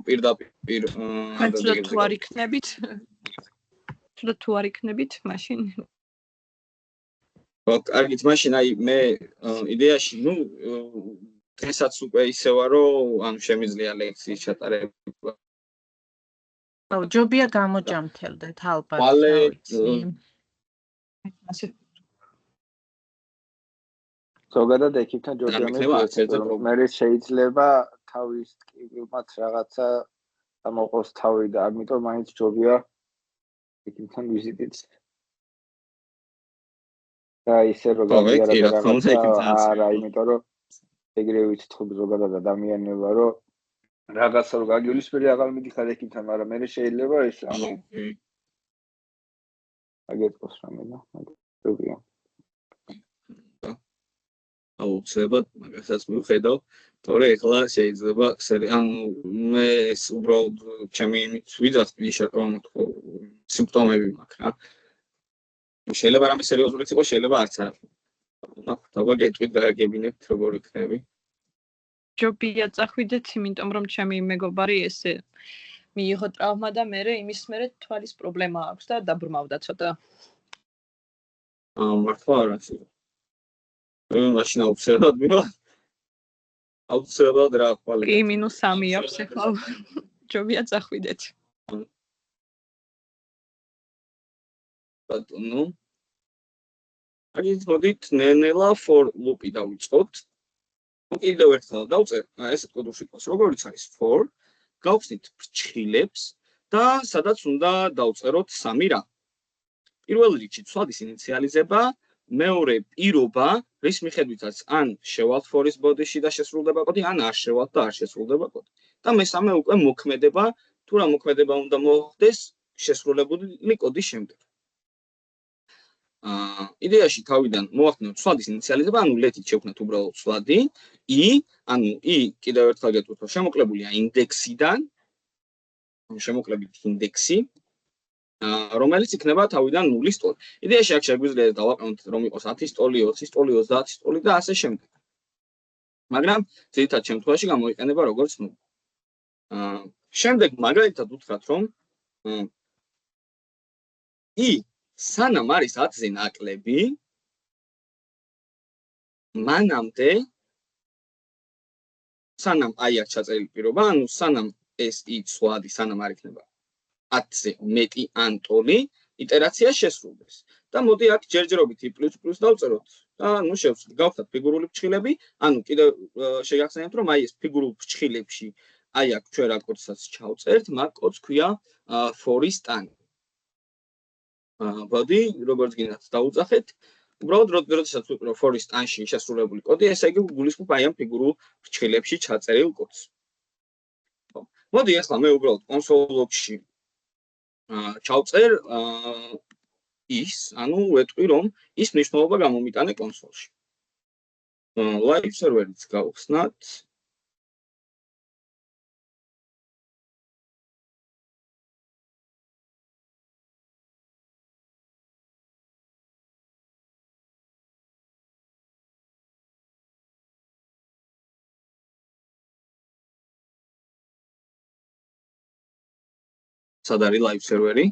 პირდაპირ თუ არ იქნებით თუ არ იქნებით მაშინ კარგით მაშინ აი მე იდეაში დღესაც უკვე ისევა რომ ანუ შემიძლია ლექციის ჩატარება ჯობია გამოჯამთელდეთ ალბათ ზოგადად ეკიპთან ჯობია მე შეიძლება თავის ტკივილმაც რაღაცა ამოყოს თავი და ამიტომ მაინც ჯობია ეკიპთან ვიზიტიც და ისე რომ არა იმიტომ რომ ეგრევე ვიცით ზოგადად ადამიანებმა რომ რაღაცა რომ გაგივლისფერი აღარ მიდიხარ ეკიპთან მაგრამ მე შეიძლება ეს ანუ აგეთქოს რამე და ჯობია აუცილებლად მაგასაც მივხედავ თორე ეხლა შეიძლება ანუ მე ეს უბრალოდ ჩემი ვიძახ სიმპტომები მაქვს რა შეიძლება რამე სერიოზულიც იყოს შეიძლება არც არა თავი გეტყვით და გაგებინებთ როგორ იქნები ჯობია წახვიდეთ იმიტომ რომ ჩემი მეგობარი ესე მიიღო ტრავმა და მერე იმის მერე თვალის პრობლემა აქვს და დაბრმავდა ცოტა მართლა არა მაშინ აუცილებლად მივა აუცილებლად რა ხვალე კი -3 აქვს ახლა ჯობია წახვიდეთ ბატონო აგით მოდით ნენელა for loop-ი დავიწყოთ კიდევ ერთხელ დავწერ ესეთ კოდში ყავს როგორიც არის for გავხსნით ფრჩხილებს და სადაც უნდა დავწეროთ 3 რამ პირველ რიგში ცვადის ინიციალიზება მეორე პირობა რის მიხედვითაც ან შევალთ for-ის body-ში და შესრულდება კოდი ან არ შევალთ და არ შესრულდება კოდი და მესამე უკვე მოქმედება თუ რა მოქმედება უნდა მოხდეს შესრულებული კოდის შემდეგ იდეაში თავიდან მოახდინოთ ცვადის ინიციალიზება, ანუ let-ით შევქმნათ უბრალოდ ცვადი, ანუ კიდევ ერთხელ გეტყვით, რომ შემოკლებულია ინდექსიდან, შემოკლებით ინდექსი, რომელიც იქნება თავიდან 0-ის ტოლი. იდეაში აქ შეგვიძლია დავაყენოთ, რომ იყოს 10-ის ტოლი, 20-ის ტოლი, 30-ის ტოლი და ასე შემდეგ. მაგრამ ძირითად შემთხვევაში გამოიყენება როგორც 0. შემდეგ მაგალითად უთხრათ, რომ სანამ არის 10-ზე ნაკლები მანამდე სანამ აი აქ ჩაწერილი პირობა ანუ სანამ ეს ცვადი სანამ არ იქნება 10-ზე მეტი ან ტოლი იტერაცია შესრულდეს და მოდი აქ ჯერჯერობით i++ დავწეროთ და ნუ შევცვლით გავხსნათ ფიგურული ფრჩხილები ანუ კიდევ შეგახსენებთ რომ აი ეს ფიგურულ ფრჩხილებში აი აქ ჩვენ რა კოდსაც ჩავწერთ მაგ კოდს ქვია for-ის ტანი body როგორც გინდათ დაუძახეთ უბრალოდ როდესაც ვიყო for-ის ტანში შესრულებული კოდი ესე იგი გულისხმობ აი ამ ფიგურულ ფრჩხილებში ჩაწერილ კოდს მოდი ახლა მე უბრალოდ კონსოლ-ლოგში ჩავწერ ის ანუ ვეტყვი რომ ის მნიშვნელობა გამომიტანე კონსოლში live server-იც გავხსნათ სად არის live server-ი?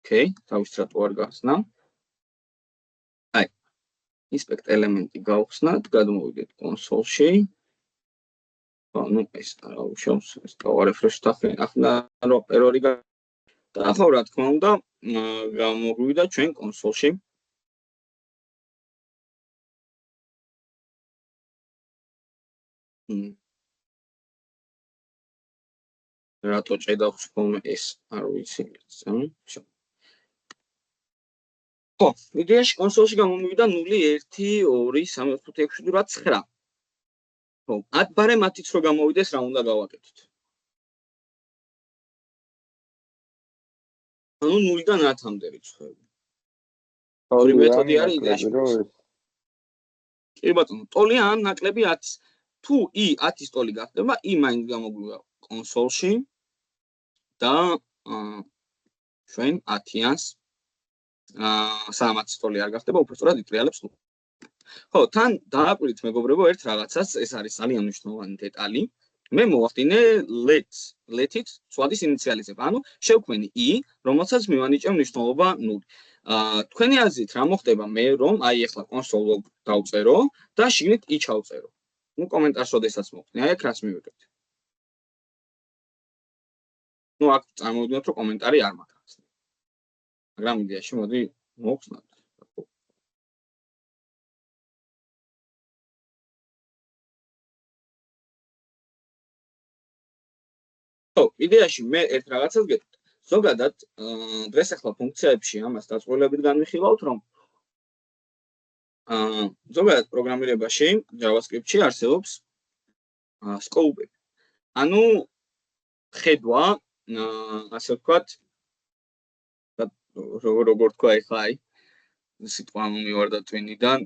Okay, თავისთავად არ გახსნა. აი, inspect element-ი გავხსნათ, გადმოვიდეთ კონსოლში. ანუ ეს არა უშავს, ეს refresh-ით ახლა რომ error-ი და ახლა რა თქმა უნდა, გამოგვივიდა ჩვენ კონსოლში. რატო ჭედავს ხოლმე ეს არ ვიცი ხო იდეაში კონსოლში გამომივიდა 0 1 2 3 4 5 6 8 9 ხო აბარე მათიც რო გამოვიდეს რა უნდა გავაკეთოთ ანუ 0-დან 10-მდე რიცხვები ორი მეთოდი არის იდეაში კი ბატონო ტოლი ან ნაკლები 10 თუ i10-ის ტოლი გახდება i-მაინც გამოგვივა კონსოლში და ჩვენ 10-იანს 300 ტოლი არ გახდება უბრალოდ იტრიალებს ხო თან დააკვირდით მეგობრებო ერთ რაღაცას ეს არის ძალიან მნიშვნელოვანი დეტალი მე მოვახდინე let-ით ცვლადის ინიციალიზება. ანუ შევქმენი i, რომელსაც მივანიჭებ მნიშვნელობა 0. თქვენი აზრით რა მოხდება მე რომ აი ახლა console log დავწერო და შიგნით i ჩავწერო. ნუ კომენტარს როდესაც მოვხდნი, აი აქ რას მივიღებთ. ნუ აქ წარმოვიდგინოთ რომ კომენტარი არ მაქვს. მაგრამ იდეაში მოდი მოვხსნათ. იდეაში მე ერთ რაღაცას გეტყვით. ზოგადად დღეს ახლა ფუნქციებში ამას დაწვრილებით განვიხილავთ, რომ ზოგადად პროგრამირებაში JavaScript-ში არსებობს scope-ები. ანუ ხედვა, ასე ვთქვათ, როგორ თქვა ახლა აი სიტყვა მომივარდა twin-დან.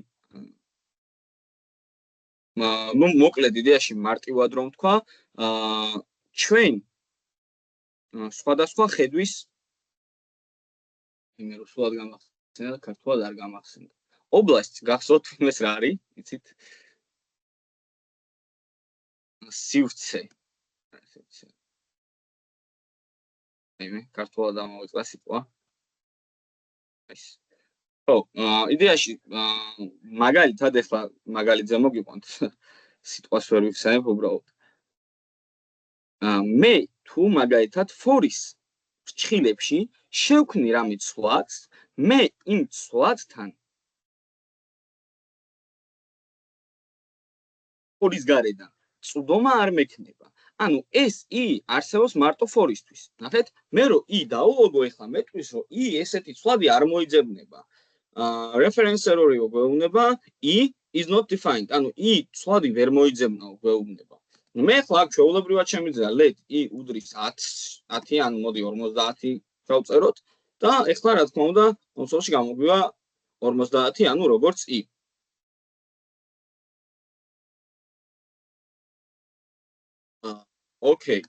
ნუ მოკლედ იდეაში მარტივად რომ თქვა, ჩვენ სხვადასხვა ხედვის იმე რომ სულად გამახსენდა და ქართულად არ გამახსენდა. ობლასტი გახსოვთ იმეს რა არის? იცით? სივრცე. იმე ქართულად ამოვიწყდა სიტყვა. ეს. იდეაში მაგალითად ახლა მაგალითზე მოგიყვანთ. სიტყვას ვერ ვიხსენებ უბრალოდ. მე თუ მაგალითად for-ის ფრჩხილებში შევქმნი რამე ცვლადს, მე იმ ცვლადთან for-ის გარედან წვდომა არ მექნება. ანუ ეს i არსებობს მარტო for-ისთვის. ნახეთ, მე რო i დავულოგო ახლა მეტყვის რომ i ესეთი ცვლადი არ მოიძებნება. reference error-ი გვეუბნება i is not defined. ანუ i ცვლადი ვერ მოიძებნაო გვეუბნება. მე ახლა აქ ჩვეულებრივად შემიძლია let i უდრის 10, ანუ მოდი 50 დავწეროთ და ახლა რა თქმა უნდა კონსოლში გამოგვივა 50, ანუ როგორც i. ოკეი.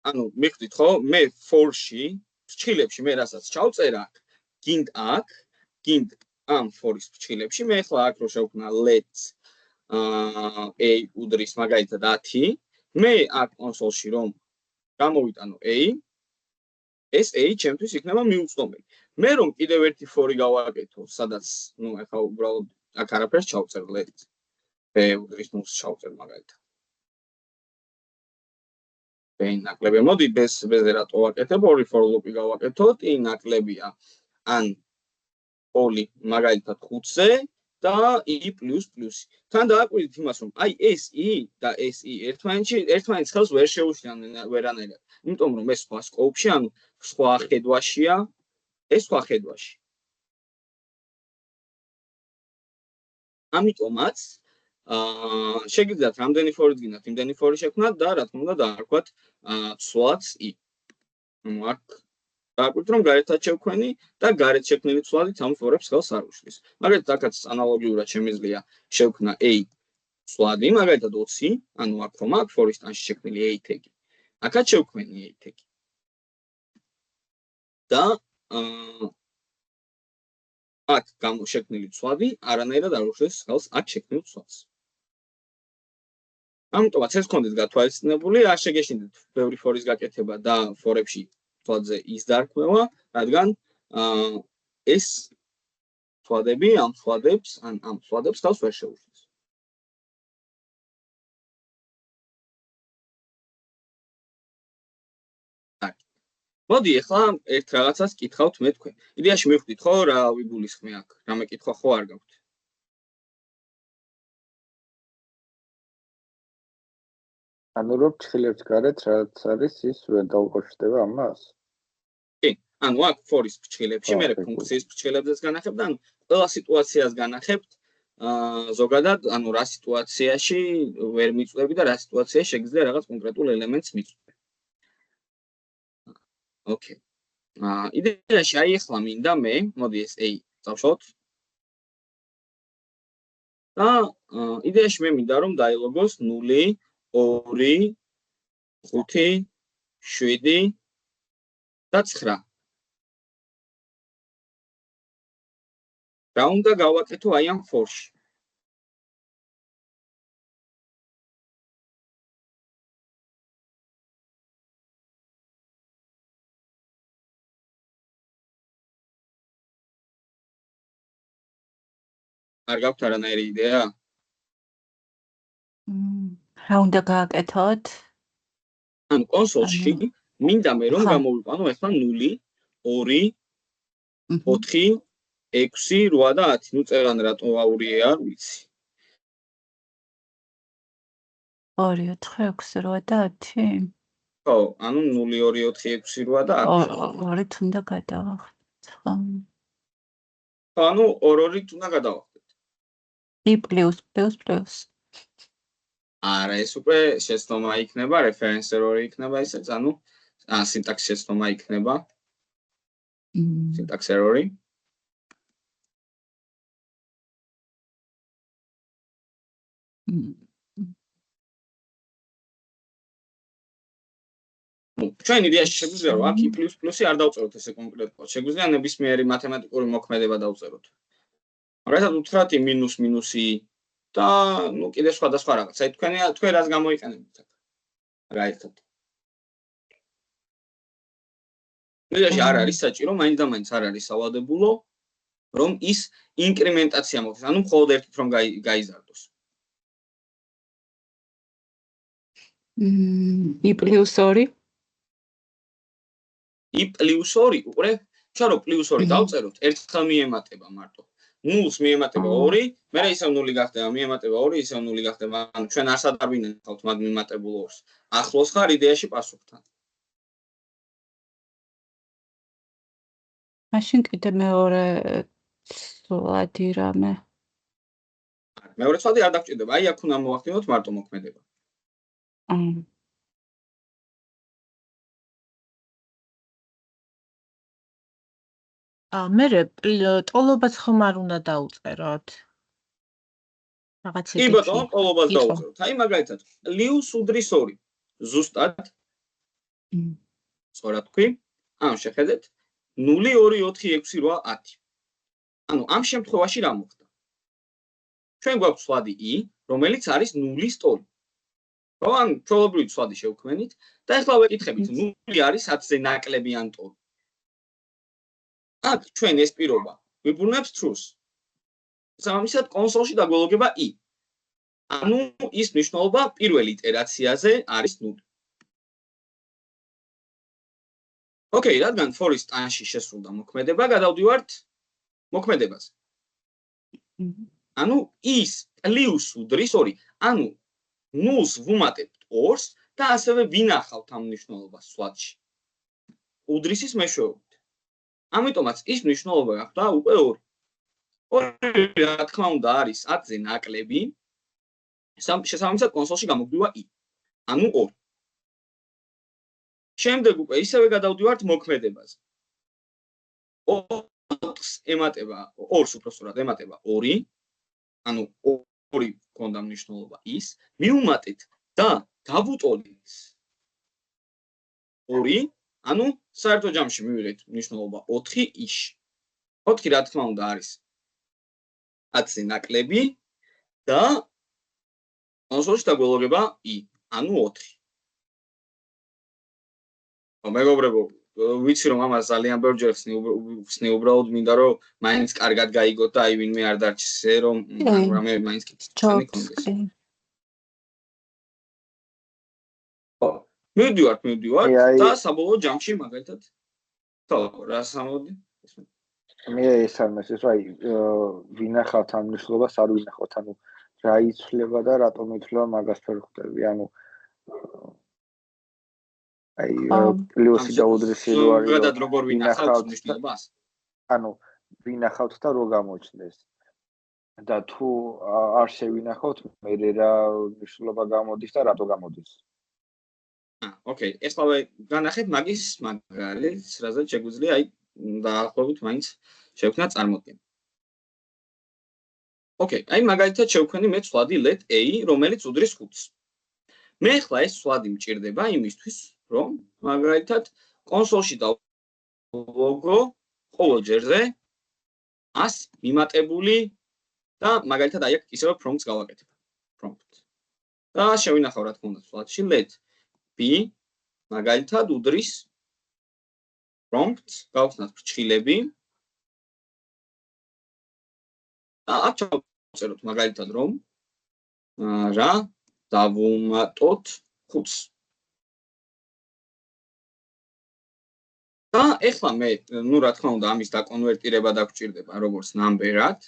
ანუ მიხდით ხო, მე for-ში, ფრჩხილებში მე რასაც ჩავწერა, გინდ აქ, გინდ ამ for-ის ფრჩხილებში, მე ახლა აქ რო შევქმნა let a უდრის მაგალითად 10, მე აქ კონსოლში რომ გამოვიტანო a, ეს a ჩემთვის იქნება მიუწვდომელი. მე რომ კიდევ ერთი for-ი გავაკეთო, სადაც, ნუ ახლა უბრალოდ აქ არაფერს ჩავწერ let b უდრის 0-ს ჩავწერ მაგალითად. b ნაკლებია. მოდი b-ზე რატო ვაკეთებ? ორი for loop-ი გავაკეთოთ, i ნაკლებია ან oli მაგალითად 5-ზე და i++. თან დააკვირდით იმას, რომ აი ეს i და ეს i ერთმანეთს ხელს ვერ შეუშლიან ვერანაირად. იმიტომ რომ ეს სხვა scope-ში, ანუ სხვა ხედვაშია, ეს სხვა ხედვაში. ამიტომაც შეგიძლიათ რამდენი for-ი გინდათ, იმდენი for-ი შექმნათ და რა თქმა უნდა დაარქვათ ცვლადს i. ანუ აქ დააკვირდით რომ გარეთაც შევქმნი და გარეთ შექმნილი ცვლადით ამ for-ებს ხელს არ უშლის. მაგალითად აქაც ანალოგიურად შემიძლია შევქმნა a ცვლადი, მაგალითად 20, ანუ აქ რომ აქ for-ის ტანში შექმნილი a tag-ი. აქაც შევქმნი a tag-ი. და აქ გამოშექმნილი ცვლადი არანაირად არ უშლის ხელს აქ შექმნილ ცვლადს. ამიტომაც ეს გქონდეთ გათვალისწინებული, არ შეგეშინდეთ ბევრი for-ის გაკეთება და for-ებში ცვლადზე ის დარქმევა, რადგან ეს ცვლადები ამ ცვლადებს ხელს ვერ შეუშლის. მოდი ახლა ერთ რაღაცას კითხავთ მე თქვენ. იდეაში მივხვდით ხო რა ვიგულისხმე აქ? რამე კითხვა ხო არ გაქვთ? ანუ რო ფრჩხილებს გარეთ რაც არის ის ვერ დაუკავშირდება ამას? კი, ანუ აქ for-ის ფრჩხილებში მე ფუნქციის ფრჩხილებზეც განახებ და ანუ ყველა სიტუაციას განახებთ ზოგადად, ანუ რა სიტუაციაში ვერ მიწვევი და რა სიტუაციაში შეგიძლია რაღაც კონკრეტულ ელემენტს მიწვევი. ოკეი. იდეაში აი ახლა მინდა მე, მოდი ეს a წავშოთ. და იდეაში მე მინდა რომ დაილოგოს 0, 2, 5, 7 და 9. რა უნდა გავაკეთო აი ამ for-ში? არ გაქვთ არანაირი იდეა? რა უნდა გააკეთოთ? ანუ კონსოლში მინდა მე რომ გამოვიყვანო ახლა 0, 2, 4, 6, 8 და 10. ნუ წერან რატო აურიე არ ვიცი. 2, 4, 6, 8 და 10. ხო, ანუ 0, 2, 4, 6, 8 და 10. 2 თუნდა გადავახდეთ, ხო? ანუ 2-2 უნდა გადავახდეთ. I plus. არა, ეს უკვე შეცდომა იქნება, reference error იქნება ისეც, ანუ syntax შეცდომა იქნება. Syntax error-ი. ჩვენ იდეაში შეგვიძლია რომ აქ i++-ი არ დავწეროთ ესე კონკრეტულად. შეგვიძლია ნებისმიერი მათემატიკური მოქმედება დავწეროთ. მაგალითად უთხრათ i -i და ნუ კიდე სხვადასხვა რაღაც. აი თქვენ რას გამოიყენებთ აქ? მაგალითად. იდეაში არ არის საჭირო, მაინც და მაინც არ არის სავალდებულო, რომ ის ინკრემენტაცია მოხდეს, ანუ მხოლოდ ერთით რომ გაიზარდოს. I plus 2. I plus 2 უკვე ჩვენ რო plus 2 დავწეროთ, ერთხელ მიემატება მარტო. 0-ს მიემატება 2, მერე ისევ 0 გახდება, მიემატება 2, ისევ 0 გახდება. ანუ ჩვენ არსად არ ვინახავთ მაგ მიმატებულ 2-ს. ახლოს ხარ იდეაში პასუხთან. მაშინ კიდე მეორე სლაიდი რამე. მეორე სლაიდი არ დაგჭირდება. აი აქ უნდა მოვახდინოთ მარტო მოქმედება. მერე ტოლობას ხომ არ უნდა დაუწეროთ? რაღაც კი ბატონო, ტოლობას დაუწეროთ. აი მაგალითად, ლიუს უდრის 2. ზუსტად. სწორად თქვი. ანუ შეხედეთ 0, 2, 4, 6, 8, 10. ანუ ამ შემთხვევაში რა მოხდა? ჩვენ გვაქვს სლადი i, რომელიც არის 0-ის ტოლი. ხო, ან ჩვეულებრივი სლადი შევქმნით და ახლა ვეკითხებით 0 არის 10-ზე ნაკლები ან ტოლი. აქ ჩვენ ეს პირობა ვიბრუნებს truth. სამისად კონსოლში დაგველოგება i. ანუ ის მნიშვნელობა პირველ იტერაციაზე არის 0. ოკეი, რადგან for-ის ტანში შესრულდა მოქმედება, გადავდივართ მოქმედებაზე. ანუ ის plus უდრის 2. ანუ 0-ს ვუმატებთ 2-ს და ასევე ვინახავთ ამ მნიშვნელობას სლადში. უდრისის მეშვეობით. ამიტომაც ის მნიშვნელობა გახდა უკვე 2. 2 რა თქმა უნდა არის 10-ზე ნაკლები. შესაბამისად კონსოლში გამოგვივა i. ანუ 2. შემდეგ უკვე ისევე გადავდივართ მოქმედებაზე. 4-ს ემატება 2-ს უпростоრად ემატება 2. ანუ 2 ქონდა მნიშვნელობა ის. მივუმატეთ და დავუტოლით 2. ანუ საერთო ჯამში მივიღეთ მნიშვნელობა 4 i-ში. 4 რა თქმა უნდა არის 10-ზე ნაკლები და კონსოლში დაგველოგება i, ანუ 4. მეგობრებო, ვიცი რომ ამას ძალიან ბევრჯერ ხსნი, უბრალოდ მინდა რომ მაინც კარგად გაიგოთ და აი ვინმე არ დარჩეს ზე რომ რამე მაინც კითხვა კონდეს. მივდივართ და საბოლოო ჯამში მაგალითად ხო, რა სამოდი? მე ეს არ მესმის, აი ვინახავთ ამ მნიშვნელობას, არ ვინახავთ, ანუ რა იცვლება და რატომ იცვლება მაგას ვერ ხვდები, ანუ აი პლუსი და უდრისი რო არის. გადად როგორ ვინახავთ მნიშვნელობას? ანუ ვინახავთ და რო გამოჩნდეს. და თუ არ შევინახავთ, მე რა მნიშვნელობა გამოდის და რატო გამოდის? ოკეი, ეს ყოველ განახეთ მაგის მაგალითს, რაზეც შეგვიძლია აი დაახლოებით მაინც შევქნა წარმოდგენა. ოკეი, აი მაგალითად შევქმნი მე სლადი let a, რომელიც უდრის 5-ს. მე ახლა ეს სლადი მჭირდება იმისთვის, რომ მაგალითად კონსოლში დავლოგო ყოველ ჯერზე 100 მიმატებული და მაგალითად აი აქ ისევ prompts გავაკეთებ. prompt. და შევინახავ რა თქმა უნდა სლადში let b მაგალითად უდრის prompts გავხსნათ ფრჩხილები და აქ ჩავწეროთ მაგალითად რომ რა დავუმატოთ 5-ს. და ეხლა მე ნუ რა თქმა უნდა ამის დაკონვერტირება დაგჭირდება როგორც ნამბერად.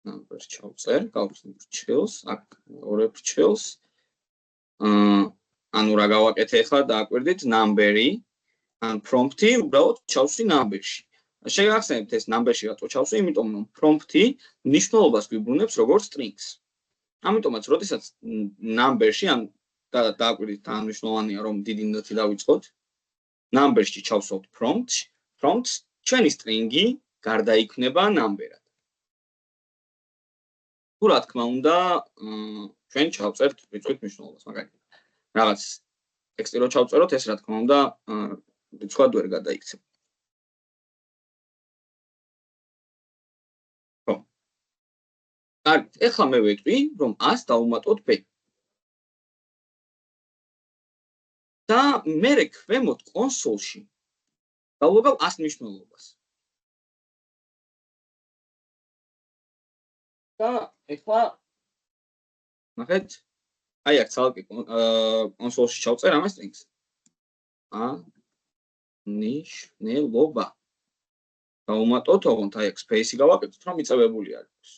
ნამბერს ჩავწერ, გავხსნით ბრჩელს, აქ ორი ბრჩელს. ანუ რა გავაკეთე ეხლა დააკვირდით ნამბერი, ან პრომპტი უბრალოდ ჩავსვი ნამბერში. შეგახსენებთ ეს ნამბერში რატო ჩავსვი, იმიტომ რომ პრომპტი მნიშვნელობას გვიბრუნებს როგორც strings. ამიტომაც როდესაც ნამბერში ან დააკვირდით თანამშრომლოვანია რომ დიდი ნოთი დავიწყოთ. ნამბერში ჩავსვათ პრომპტს, ჩვენი string-ი გარდაიქმნება ნამბერად. თუ რა თქმა უნდა, ჩვენ ჩავწერთ რიცხვით მნიშვნელობას, მაგალითად. რაღაც ტექსტი რო ჩავწეროთ, ეს რა თქმა უნდა, რიცხვად ვერ გადაიქცება. ხო. კარგი, ეხლა მე ვეტყვი, რომ 100 დავუმატოთ b. და მე ქვემოთ კონსოლში დავუღებ 100 მნიშვნელობას. და ეხლა ნახეთ, აი აქ ცალკე კონსოლში ჩავწერ ამას strings. ნიშნულობა. დავუმატოთ, ოღონდ აი აქ space-ი გავაკეთოთ, რომ მიწევებული არ იყოს.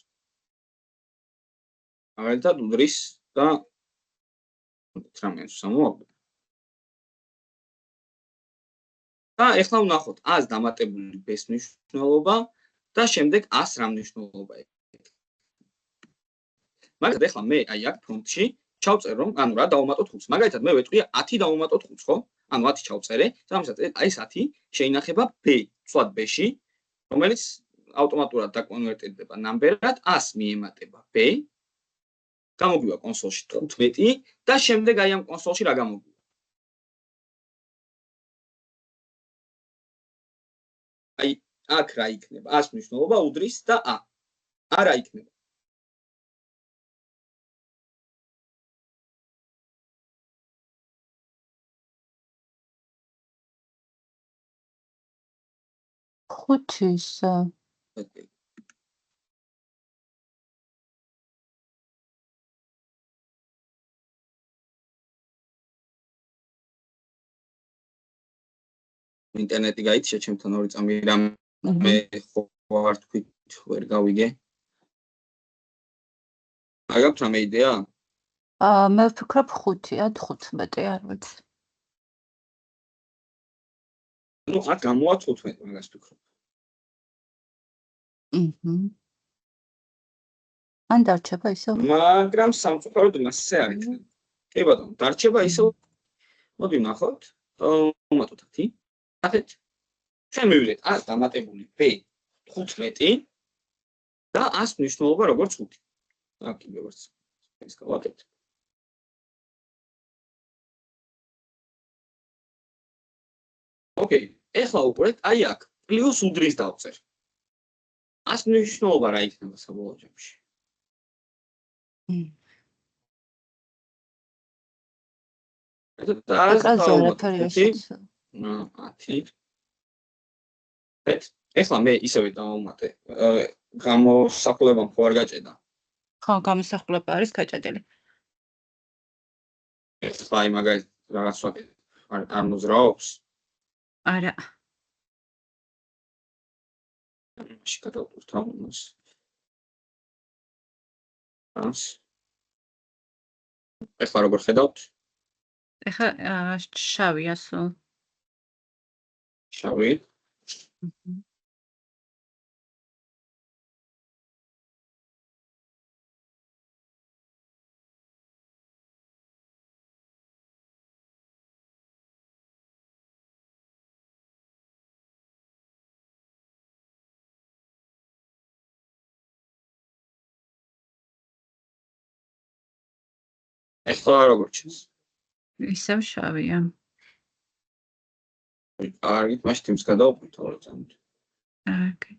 მაგალითად უდრის და რამეს სამოვაგდო. და ეხლა ვნახოთ 100 დამატებული b-ს მნიშვნელობა და შემდეგ 100 რა მნიშვნელობა ექნება. მაგალითად ეხლა მე აი აქ პრომპტში ჩავწერ რომ ანუ რა დავუმატოთ 5-ს. მაგალითად მე ვეტყვი 10 დავუმატოთ 5-ს, ხო? ანუ 10 ჩავწერე, სამისად აი ეს 10 შეინახება b, ვსვათ b-ში, რომელიც ავტომატურად დაკონვერტირდება ნამბერად, 100 მიემატება b, გამოგვივა კონსოლში 15 და შემდეგ აი ამ კონსოლში რა გამოგვივა? აი აქ რა იქნება? 100 მნიშვნელობა უდრის და არა იქნება. ხუთის ინტერნეტი გაიჩია ჩემთან 2 წამი რამე მე ხوار თქვით ვერ გავიგე. აგაქვთ რამე იდეა? მე ვფიქრობ 5-ია, 15, არ ვიცი. ნუ აქ გამოვა 15 მაგას ვფიქრობ. ან დარჩება ისევ? მაგრამ სამწუხაროდ მასზე არ იქნება. კი ბატონო, დარჩება ისევ. მოდი ვნახოთ. ვუმატოთ 10. ნახეთ. ჩვენ მივიდეთ 100 დამატებული b 15 და 100 მნიშვნელობა როგორც 5. აქ კიდევ ერთ ეს გავაკეთე. ოკეი, ეხლა უკვე აი აქ პლუს უდრის დავწერ. 100 მნიშვნელობა რა იქნება საბოლოო ჯამში? ეხლა მე ისევე დავუმატე. გამოსახულებამ ხო არ გაჭედა? ხო, გამოსახულება არის გაჭედილი. ეხლა აი მაგალითად რაღაც ვაკეთე. არ მოძრაობს? არა. შეგადავთ ამას. ეხლა როგორ ხედავთ? ეხლა შავია სულ. შავი? ეხლა როგორ ჩანს? ისევ შავია. კარგი, მაშინ თემს გადავყვით 2 წამით. კარგი.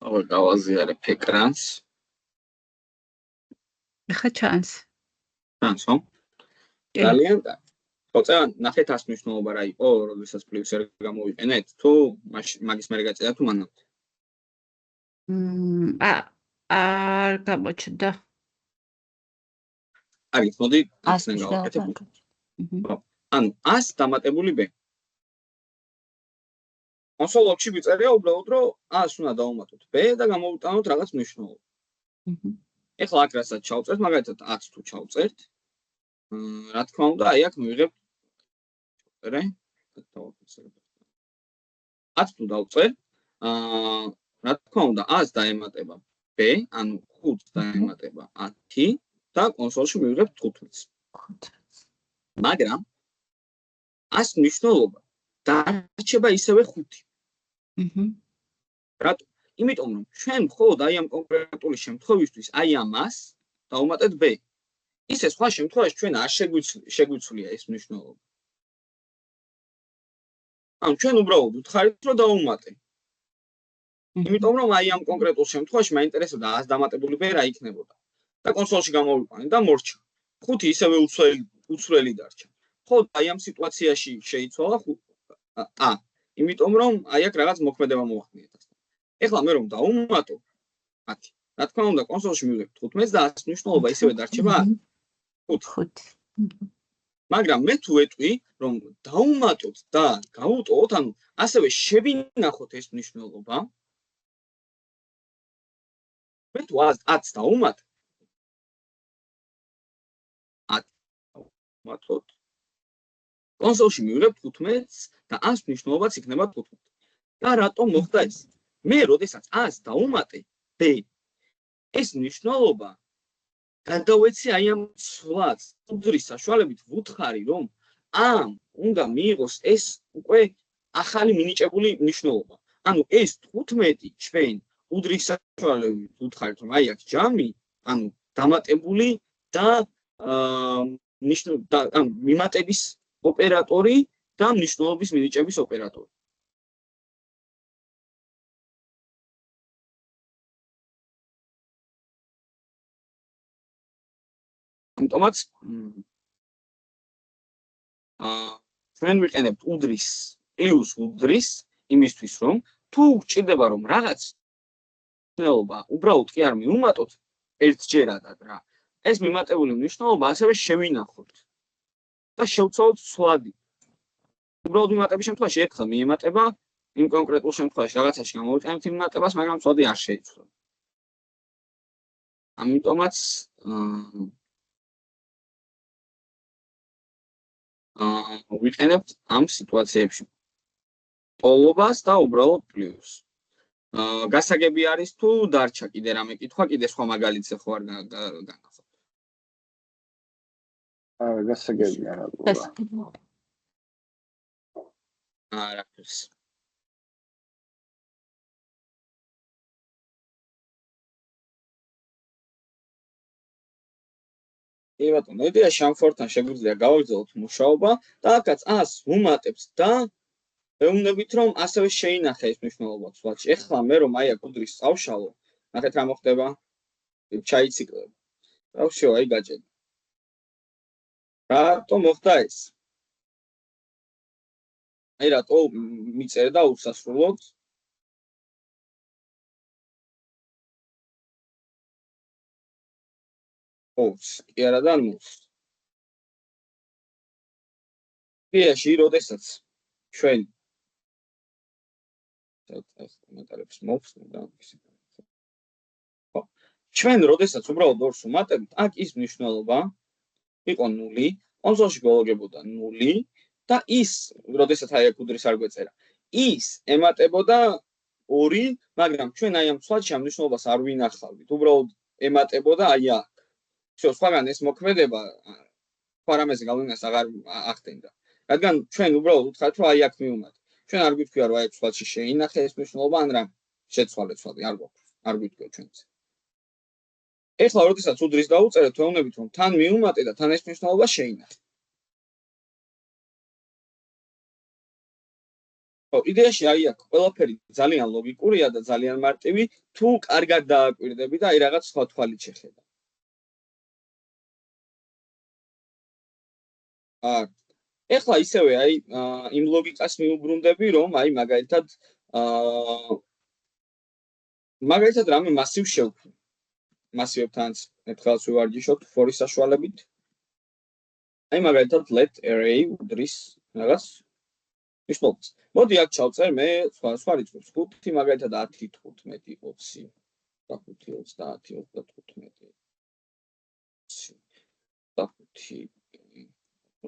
გავაზიარებ ეკრანს. ეხა ჩანს. ჩანს, ხო? ძალიან კარგი. ხოცა ნახეთ ას მნიშვნელობა რა იყო, როდესაც პლუს R გამოვიყენეთ, თუ მაგის მერე გაწედა თუ მანამდე. არ გამოჩნდა. არის, მოდი ას ახსენ გავაკეთებ. ნიშნავს. ანუ 100 დამატებული B. კონსოლში ვიწერია უბრალოდ რომ 100 უნდა დავუმატოთ B და გამოვიტანოთ რაღაც მნიშვნელობა. ეხლა აქ რასაც ჩავწერთ, მაგალითად 10 თუ ჩავწერთ, რა თქმა უნდა, აი აქ მივიღებ 10 თუ დავწერ, რა თქმა უნდა 100 დაემატება B, ანუ 5 დაემატება 10 და კონსოლში მივიღებ 15. მაგრამ 100 მნიშვნელობა დარჩება ისევე 5. რატო? იმიტომ რომ ჩვენ მხოლოდ აი ამ კონკრეტული შემთხვევისთვის აი ამას დავუმატეთ B. ისე სხვა შემთხვევაში ჩვენ არ შეგვიცვლია ეს მნიშვნელობა. ანუ ჩვენ უბრალოდ ვთხარით რომ დავუმატე. იმიტომ რომ აი ამ კონკრეტულ შემთხვევაში მაინტერესებდა 100 დამატებული B რა იქნებოდა. და კონსოლში გამოვიყვანე და მორჩა. 5 ისევე უცვლელი დარჩა. ხო, აი ამ სიტუაციაში შეიცვალა A. იმიტომ რომ აი აქ რაღაც მოქმედება მოახდინეთ. ეხლა მე რომ დავუმატო 10. რა თქმა უნდა კონსოლში მივიღებ 15 და 100 მნიშვნელობა ისევე დარჩება 5. მაგრამ მე თუ ვეტყვი რომ დავუმატოთ და გავუტოვოთ, ანუ ასევე შევინახოთ ეს მნიშვნელობა, მე თუ 10 დავუმატე 10 კონსოლში მივიღებ 15 და 100 მნიშვნელობაც იქნება 15. და რატომ მოხდა ეს? მე როდესაც 100 დავუმატე B, ეს მნიშვნელობა გადავეცი აი ამ ცვლად უდრის საშუალებით ვუთხარი რომ ამ უნდა მიიღოს ეს უკვე ახალი მინიჭებული მნიშვნელობა. ანუ ეს 15 ჩვენ უდრის საშუალებით ვუთხარით რომ აი აქ ჯამი, ანუ დამატებული და მიმატების ოპერატორი და მნიშვნელობის მინიჭების ოპერატორი. ამიტომაც ჩვენ ვიყენებთ უდრის პლუს უდრის იმისთვის რომ თუ გჭირდება რომ რაღაც მნიშვნელობა უბრალოდ კი არ მივუმატოთ ერთჯერადად რა, ეს მიმატებული მნიშვნელობა ასევე შევინახოთ და შევცვალოთ ცვლადი. უბრალოდ მიმატების შემთხვევაში ერთხელ მიემატება, იმ კონკრეტულ შემთხვევაში რაღაცაში გამოვიყენებთ მიმატებას, მაგრამ ცვლადი არ შეიცვალა. ამიტომაც ვიყენებთ ამ სიტუაციებში ტოლობას და უბრალოდ პლუს. გასაგები არის თუ დარჩა კიდე რამე კითხვა, კიდე სხვა მაგალითზე ხო არ განახოთ. გასაგები არა. არაფერს. კი ბატონო, იდეა შამფორთან შეგვიძლია გავაგრძელოთ მუშაობა და აქაც 100 ვუმატებთ და ვეუბნებით რომ ასევე შეინახე ეს მნიშვნელობა ცვლადში. ეხლა მე რომ აი აქ უდრის წავშალო, ნახეთ რა მოხდება? ჩაიციკლებ. დავშევ აი გაჭედა. რატო მოხდა ეს? აი რატო მიწერე და უსასრულოდ? კი არა და ნულს. იაში როდესაც ჩვენ კომენტარებს მოვხსნე და ჩვენ როდესაც უბრალოდ ორს ვუმატებთ, აქ ის მნიშვნელობა იყო 0, კონსოლში გოლოგებოდა 0 და ის როდესაც აი აქ უდრის არ გვეწერა, ის ემატებოდა 2, მაგრამ ჩვენ აი ამ ცვლადში ამ მნიშვნელობას არ ვინახავთ, უბრალოდ ემატებოდა აი აქ. всё, სხვაგან ეს მოქმედება პარამეტრზე გავლენას აღარ ახდენდა. რადგან ჩვენ უბრალოდ ვუთხარით რომ აი აქ მივუმატე. ჩვენ არ გვიქვია რომ აი აქ ცვლადში შეინახე ეს მნიშვნელობა ან რა შეცვალეთ ცვლადი, არ გვაქვს. არ გვიქვია ჩვენც. ეხლა როდესაც უდრის დაუწერეთ, ვეუბნებით რომ თან მივუმატე და თან ეს მნიშვნელობა შეინახე. იდეაში აი აქ ყველაფერი ძალიან ლოგიკურია და ძალიან მარტივი, თუ კარგად დააკვირდები და აი რაღაც სხვა თვალით შეხედა. ეხლა ისევე აი იმ ლოგიკას მიუბრუნდები, რომ აი მაგალითად რამე მასივს შევქმნი. მასივებთანაც ერთხელაც ვივარჯიშობთ for-ის საშუალებით. აი მაგალითად let array უდრის რაღაც მნიშვნელობას. მოდი აქ ჩავწერ მე სხვა რიცხვებს. 5 მაგალითად 10, 15, 20, 25, 30,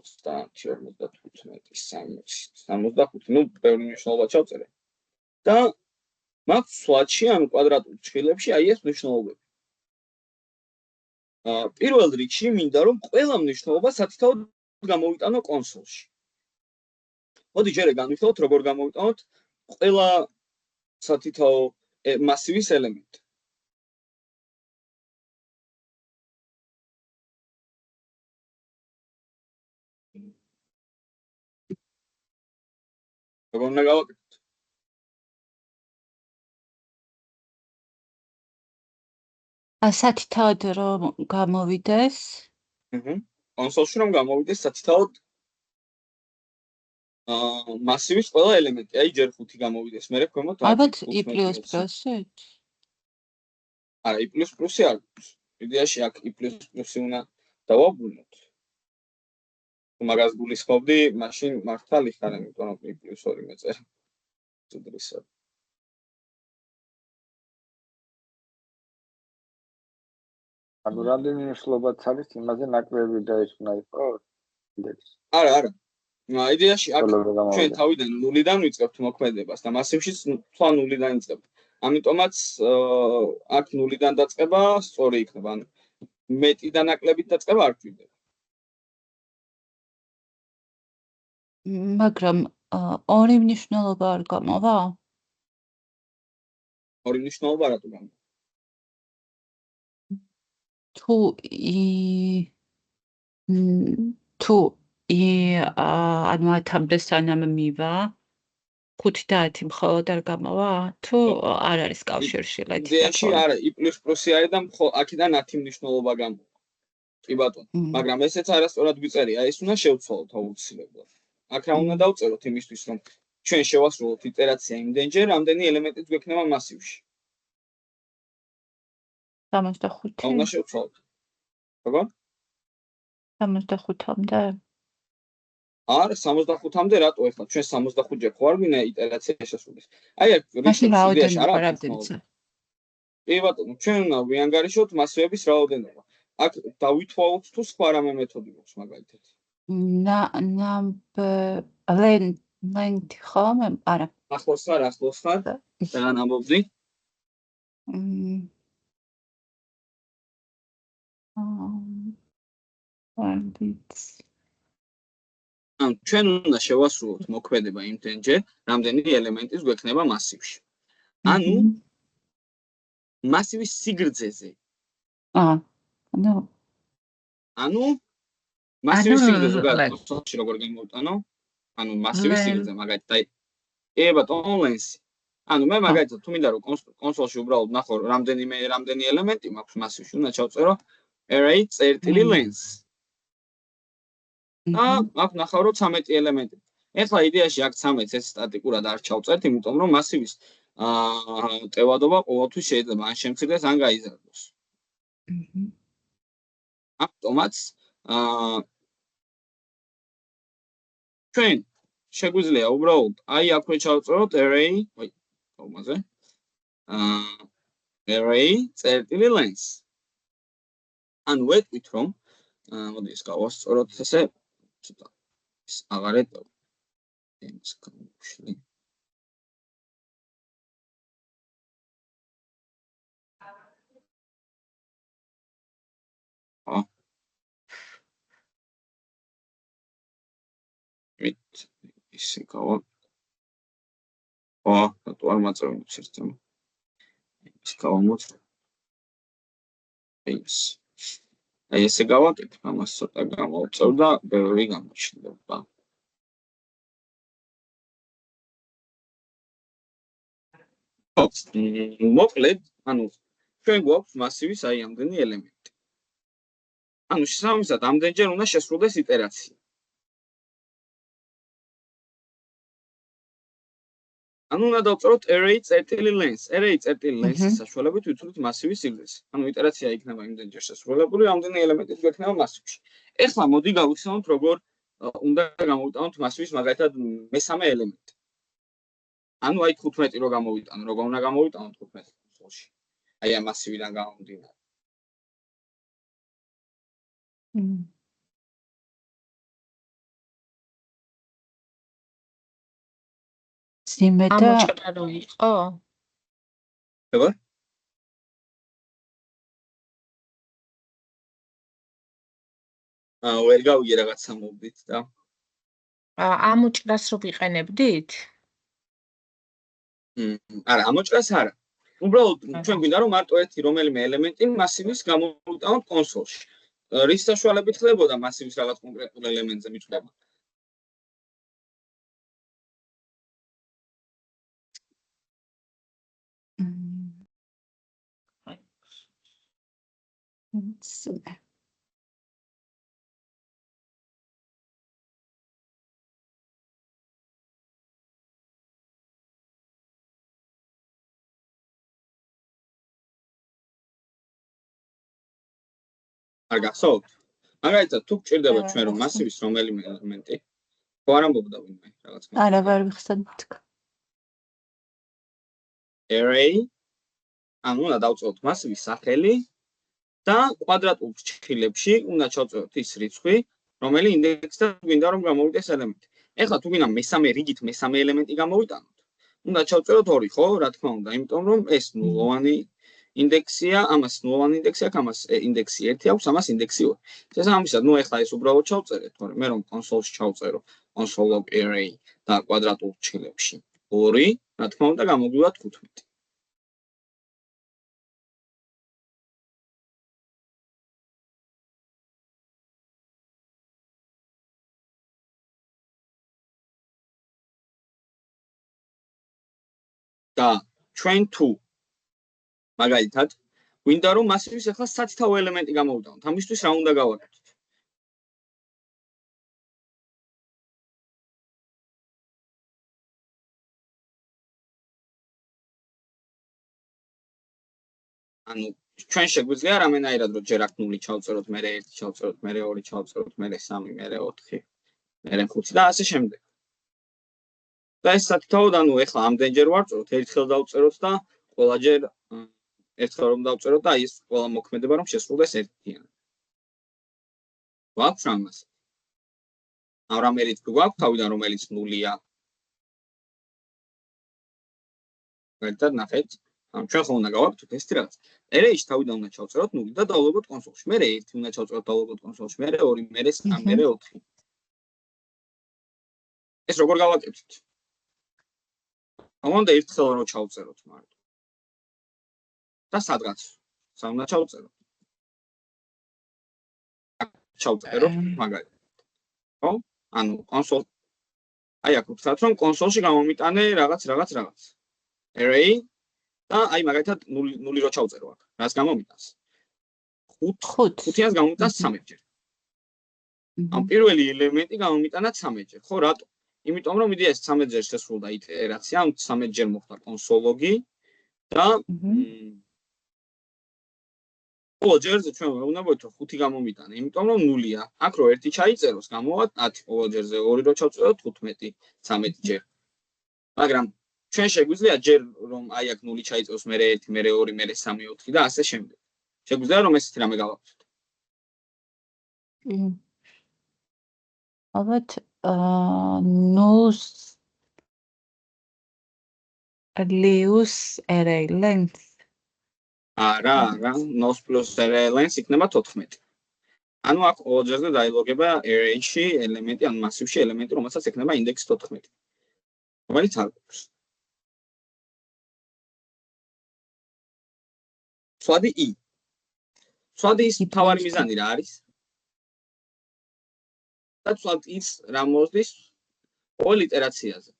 35, 65, ნუ ბევრი მნიშვნელობა ჩავწერე. და მაქვს სლაჩი ან კვადრატულ ჭხილებში აი ეს მნიშვნელობები. პირველ რიგში მინდა რომ ყველა მნიშვნელობა სათითაოდ გამოვიტანო კონსოლში. მოდი ჯერ განვიხილოთ როგორ გამოვიტანოთ ყველა სათითაო მასივის ელემენტი. როგორ უნდა გავაკეთოთ? სათითაოდ რომ გამოვიდეს. კონსოლში რომ გამოვიდეს სათითაოდ მასივის ყველა ელემენტი, აი ჯერ 5 გამოვიდეს, მე ქვემოთ 10. ალბათ i++-ით? არა, i++-ი არ გვაქვს. იდეაში აქ i++-ი უნდა დავაბრუნოთ. თუ მაგას გულისხმობდი, მაშინ მართალი ხარ, იმიტომ რომ i+2 მეწერ. უდრისა. ანუ რამდენი მნიშვნელობაც არის იმაზე ნაკლები და ის უნდა იყოს? არა. იდეაში აქ ჩვენ თავიდან 0-დან ვიწყებთ მოქმედებას და მასივშიც თვა 0-დან იწყებთ. ამიტომაც აქ 0-დან დაწყება სწორი იქნება. ანუ მეტი და ნაკლებით დაწყება არ გვიდება. მაგრამ ორი მნიშვნელობა არ გამოვა? ორი მნიშვნელობა რატო გამოვა? თუ ანუ 10-მდე სანამ მივა 5 და 10 მხოლოდ არ გამოვა? თუ არ არის კავშირში ლეთით? იდეაში არა, i++-ი არის და აქედან 10 მნიშვნელობა გამოვა. კი ბატონო, მაგრამ ესეც არასწორად გვიწერია, ეს უნდა შევცვალოთ აუცილებლად. აქ რა უნდა დავწეროთ იმისთვის, რომ ჩვენ შევასრულოთ იტერაცია იმდენჯერ, რამდენი ელემენტიც გვექნება მასივში. 65. უნდა შევცვალოთ. როგორ? 65-მდე? არა, 65-მდე რატო ეხლა? ჩვენ 65-ჯერ ხო არ გვინდა იტერაცია შესრულდეს. აი აქ მაშინ რაოდენობა რა ვიცი. კი ბატონო, ჩვენ უნდა ვიანგარიშოთ მასივების რაოდენობა. აქ დავითვალოთ თუ სხვა რამე მეთოდი გვაქვს მაგალითად. length ხო? არა. ახლოს ხარ. რან ამბობდი? ანუ ჩვენ უნდა შევასრულოთ მოქმედება იმდენჯერ, რამდენი ელემენტის გვექნება მასივში. ანუ მასივის სიგრძეზე. ანუ მასივის სიგრძეზე გასწორში როგორ გამოვიტანო? ანუ მასივის სიგრძე მაგალითად ბატონო length. ანუ მე მაგალითად თუ მინდა რომ კონსოლში უბრალოდ ნახო რამდენი ელემენტი მაქვს მასივში, უნდა ჩავწერო array წერტილი length. აქ ნახავ რომ 13 ელემენტი. ეხლა იდეაში აქ 13 ეს სტატიკურად არ ჩავწერთ, იმიტომ რომ მასივის ტევადობა ყოველთვის შეიძლება ან შემცირდეს, ან გაიზარდოს. ამიტომაც ჩვენ შეგვიძლია უბრალოდ აი აქვე ჩავწეროთ array, კომაზე. array წერტილი length. ანუ ვეტყვით რომ მოდი ეს გავასწოროთ ესე ცოტა ის აღარ ეტყობა. ეს გამოვშლი. ისე გავა. რატო არ მაწევს ერთმა. ის გავამოწ. აი ესე გავაკეთებ, ამას ცოტა გამოვწევ და ბევრი გამოჩნდება. აქვს მოკლედ, ანუ ჩვენ გვაქვს მასივის აი ამდენი ელემენტი. ანუ შესაბამისად ამდენჯერ უნდა შესრულდეს იტერაცია. ანუ უნდა დავწეროთ array წერტილი length. array წერტილი length-ის საშუალებით ვიცვლით მასივის სიგრძეს. ანუ იტერაცია იქნება იმდენჯერ შესრულებული, რამდენი ელემენტი გვექნება მასივში. ეხლა მოდი გავიხსენოთ, როგორ უნდა გამოვიტანოთ მასივის მაგალითად მესამე ელემენტი. ანუ აი 15 რო გამოვიტანო, როგორ უნდა გამოვიტანოთ 15 კონსოლში. აი ამ მასივიდან გამომდინარე. სიმედა ამოჭრა რო იყო? როგორ? ვერ გავიგე რაღაცა მოვდით და ამოჭრას რო ვიყენებდით? არა, ამოჭრას არა. უბრალოდ ჩვენ გვინდა რომ მარტო ერთი რომელიმე ელემენტი მასივის გამოვიტანოთ კონსოლში. რის საშუალებით ხდებოდა მასივის რაღაც კონკრეტულ ელემენტზე მიწვევა? არ გახსოვთ? მაგალითად, თუ გჭირდება ჩვენ რომ მასივის რომელიმე ელემენტი, ხო არ ამბობდა ვინმე რაღაც. არა, ვერ ვიხსენებთ. array, ანუ უნდა დავწეროთ მასივის სახელი და კვადრატულ ფრჩხილებში უნდა ჩავწეროთ ის რიცხვი, რომელი ინდექსიდან გვინდა რომ გამოვიდეს ელემენტი. ეხლა თუ გინდა მესამე რიგით მესამე ელემენტი გამოვიტანოთ, უნდა ჩავწეროთ 2, ხო? რა თქმა უნდა, იმიტომ რომ ეს ნულოვანი ინდექსია, ამას ნულოვანი ინდექსი აქვს, ამას ინდექსი 1 აქვს, ამას ინდექსი 2. შესაბამისად, ნუ ეხლა ეს უბრალოდ ჩავწერეთ, თორემ მე რომ კონსოლში ჩავწერო console.log array და კვადრატულ ფრჩხილებში 2, რა თქმა უნდა, გამოგვივა 15. და ჩვენ თუ მაგალითად გვინდა რომ მასივის ახლა სათითაო ელემენტი გამოვიტანოთ. ამისთვის რა უნდა გავაკეთოთ? ანუ ჩვენ შეგვიძლია რამენაირად რომ ჯერ აქ 0 ჩავწეროთ, მე 1 ჩავწეროთ, მე 2 ჩავწეროთ, მე 3, მე 4, მე 5 და ასე შემდეგ. და ეს სათითაოდ ანუ ეხლა ამდენჯერ ვარწეროთ, ერთხელ დავწეროთ და ყველაჯერ ერთხელ რომ დავწეროთ და აი ეს ყველა მოქმედება რომ შესრულდეს ერთიანად. გვაქვს ამას. ამ რამე რიცხვი გვაქვს თავიდან რომელიც 0-ია. მაგალითად ნახეთ, ანუ ჩვენ ხო უნდა გავაკეთოთ ეს რაღაც. array-ში თავიდან უნდა ჩავწეროთ 0 და დავლებოთ კონსოლში. მე 1 უნდა ჩავწეროთ დავლებოთ კონსოლში, მე 2, მე 3, მე 4. ეს როგორ გავაკეთოთ? ამონდა ერთხელ რომ ჩავწეროთ მარტო. და სადღაც უნდა ჩავწეროთ. ჩავწეროთ მაგალითად. ხო? ანუ კონსოლ აი აქ ვთქვათ რომ კონსოლში გამომიტანე რაღაც. array და აი მაგალითად 0 რო ჩავწერო აქ. რას გამომიტანს? 5-იანს გამომიტანს 13-ჯერ. ამ პირველი ელემენტი გამომიტანა 13-ჯერ. ხო, რატო? იმიტომ რომ მიდია ეს 13-ჯერ შესრულდა იტერაცია, ამ 13-ჯერ მოხდა console.log-ი და ყოველ ჯერზე ჩვენ უნდა ვეთქო 5 გამომიტანა, იმიტომ რომ 0-ია. აქ რო 1 ჩაიწეროს, გამოვა 10, ყოველ ჯერზე 2 რო ჩავწეროთ 15, 13-ჯერ. მაგრამ ჩვენ შეგვიძლია ჯერ რომ აი აქ 0 ჩაიწეროს, მე 1, მე 2, მე 3, 4 და ასე შემდეგ. შეგვიძლია რომ ესეთი რამე გავაკეთოთ. ალბათ nulls lius array length. არა, nulls plus array length იქნება 14. ანუ აქ ყოველ ჯერზე დაილოგება array-ში ელემენტი, ანუ მასივში ელემენტი, რომელსაც ექნება ინდექსი 14. რომელიც არ გვაქვს. სვადი i. სვადის თავარი მიზანი რა არის? და სვადის რა მოსდის ყოველ იტერაციაზე.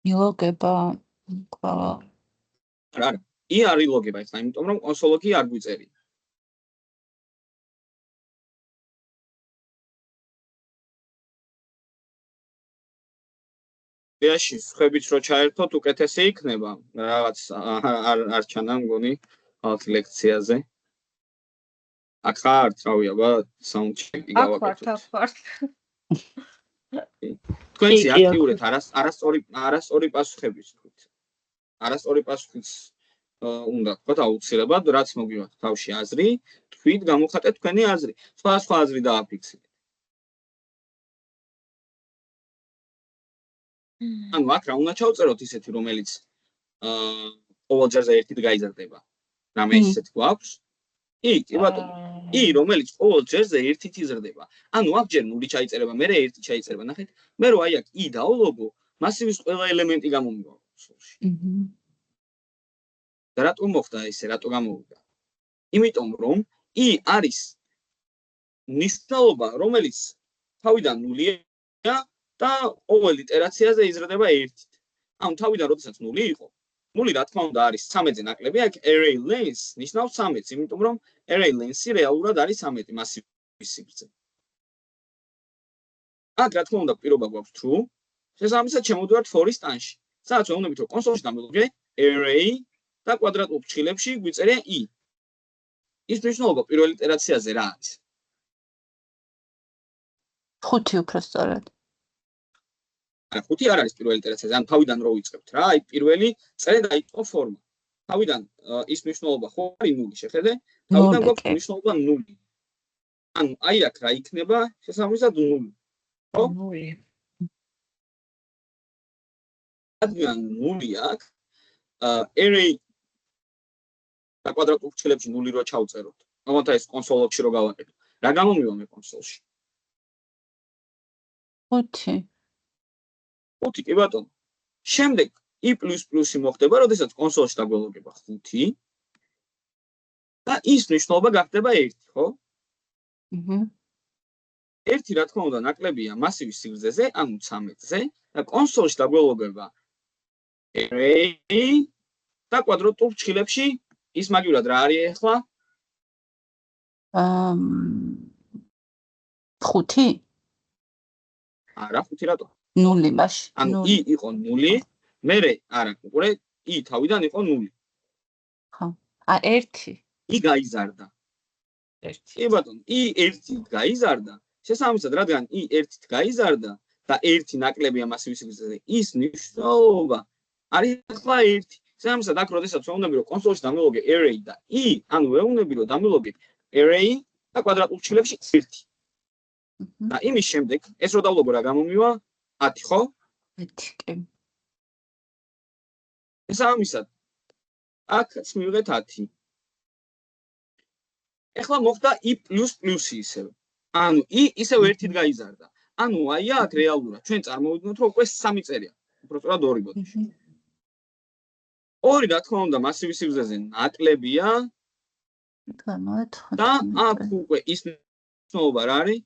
ილოგება ყველა არა, I არ ილოგება ახლა, იმიტომ რომ კონსოლოგი არ გვიწერია. ეაში ხებით რო ჩაერთოთ უკეთესი იქნება, რაღაც არ ჩანა მგონი ალბათ ლექციაზე. აქ ხართ, რავი, აბა საუნდჩეკი გავაკეთოთ. აქ თქვენცი აქტიურეთ არასწორი პასუხების თქვით. არასწორი პასუხის უნდა თქვათ აუცილებლად, რაც მოგივათ თავში აზრი, თქვით გამოხატეთ თქვენი აზრი. სხვა აზრი დააფიქსირეთ. ანუ აქ რა უნდა ჩავწეროთ ისეთი, რომელიც ყოველ ჯერზე ერთით გაიზარდება. რამე ისეთი გვაქვს? კი ბატონო. რომელიც ყოველ ჯერზე ერთით იზრდება. ანუ აქ ჯერ 0 ჩაიწერება, მერე 1 ჩაიწერება. ნახეთ, მე რო აი აქ I დავლოგო, მასივის ყველა ელემენტი გამომივა კონსოლში. და რატომ მოხდა ესე, რატო გამოვიდა? იმიტომ რომ I არის ნიშნულობა, რომელიც თავიდან 0-ია და ყოველ იტერაციაზე იზრდება 1-ით. ანუ თავიდან როდესაც 0 იყო, 0 რა თქმა უნდა არის 13-ზე ნაკლები, აქ array length ნიშნავს 13-ს, იმიტომ რომ array length-ი რეალურად არის 13 მასივის სიგრძე. აქ რა თქმა უნდა პირობა გვაქვს true, შესაბამისად შემოვიდივართ for-ის ტანში. სადაც ვეუბნებით, რომ კონსოლში დამილოგე array და კვადრატულ ფრჩხილებში გვიწერია I. ის მნიშვნელობა პირველ იტერაციაზე რა არის? 5 უფრო სწორად. არა, 5 არ არის პირველ იტერაციაზე, ან თავიდან რო ვიწყებთ რა, აი პირველი წრე დაიწყო ფორმა. თავიდან ის მნიშვნელობა ხო არის 0, შეხედე? თავიდან გვაქვს მნიშვნელობა 0. ანუ აი აქ რა იქნება? შესაბამისად 0. ხო? 0. რადგან 0 აქ array და კვადრატულ ფრჩხილებში 0 რო ჩავწეროთ. მაგალითად ეს კონსოლში რო გავაკეთო. რა გამომივა მე კონსოლში? 5. 5 კი ბატონო. შემდეგ I++-ი მოხდება, როდესაც კონსოლში დაგველოგება 5 და ის მნიშვნელობა გახდება 1, ხო? 1 რა თქმა უნდა ნაკლებია მასივის სიგრძეზე, ანუ 13-ზე და კონსოლში დაგველოგება array და კვადრატულ ფრჩხილებში ის მაგივრად რა არის ახლა? 5? არა, 5 რატო? 0 მაშინ. ანუ I იყო 0, მერე არა, უყურე, I თავიდან იყო 0. ხო. 1. I გაიზარდა. 1. კი ბატონო, I 1-ით გაიზარდა. შესაბამისად, რადგან I 1-ით გაიზარდა და 1 ნაკლებია მასივის სიგრძეზე, ის ნიშნულობა არის ახლა 1. შესაბამისად, აქ როდესაც ვეუბნები, რომ კონსოლში დამილოგე array და I, ანუ ვეუბნები, რომ დამილოგე array და კვადრატულ ფრჩხილებში 1. და იმის შემდეგ, ეს რო დავლოგო რა გამომივა? 10, ხო? 10 კი. შესაბამისად, აქაც მივიღეთ 10. ეხლა მოხდა I++-ი ისევ. ანუ I ისევ 1-ით გაიზარდა. ანუ აი აქ რეალურად ჩვენ წარმოვიდგინოთ, რომ უკვე 3 წერია. უბრალოდ 2 ბოდიში. 2 რა თქმა უნდა მასივის სიგრძეზე ნაკლებია. და აქ უკვე ის ნიშნულობა რა არის?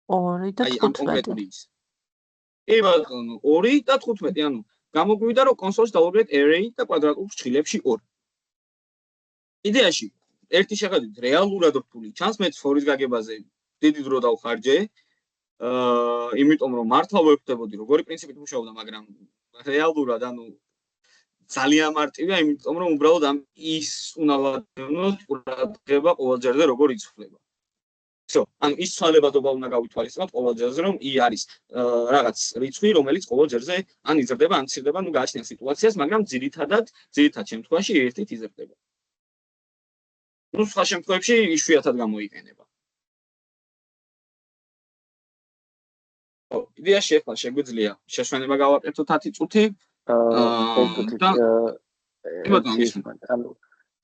2 და 15. კი ბატონო, 2 და 15, ანუ გამოგვივიდა რომ კონსოლში დავუბრეთ array და კვადრატულ ფრჩხილებში 2. იდეაში ერთი შეხედვით რეალურად რთული ჩანს, მეც for-ის გაგებაზე დიდი დრო დავხარჯე. იმიტომ რომ მართლა ვეფხვდებოდი როგორი პრინციპით მუშაობდა, მაგრამ რეალურად ანუ ძალიან მარტივია, იმიტომ რომ უბრალოდ ამ ის უნდა ვადევნოთ ყურადღება ყოველ ჯერზე როგორ იცვლება. всё, ანუ ის ცვალებადობა უნდა გავითვალისწინოთ ყოველ ჯერზე, რომ I არის რაღაც რიცხვი, რომელიც ყოველ ჯერზე ან იზრდება, ან მცირდება, ნუ გააჩნია სიტუაციას, მაგრამ ძირითად შემთხვევაში 1-ით იზრდება. ნუ სხვა შემთხვევებში იშვიათად გამოიყენება. იდეაში ახლა შეგვიძლია შესვენება გავაკეთოთ 10 წუთი. ანუ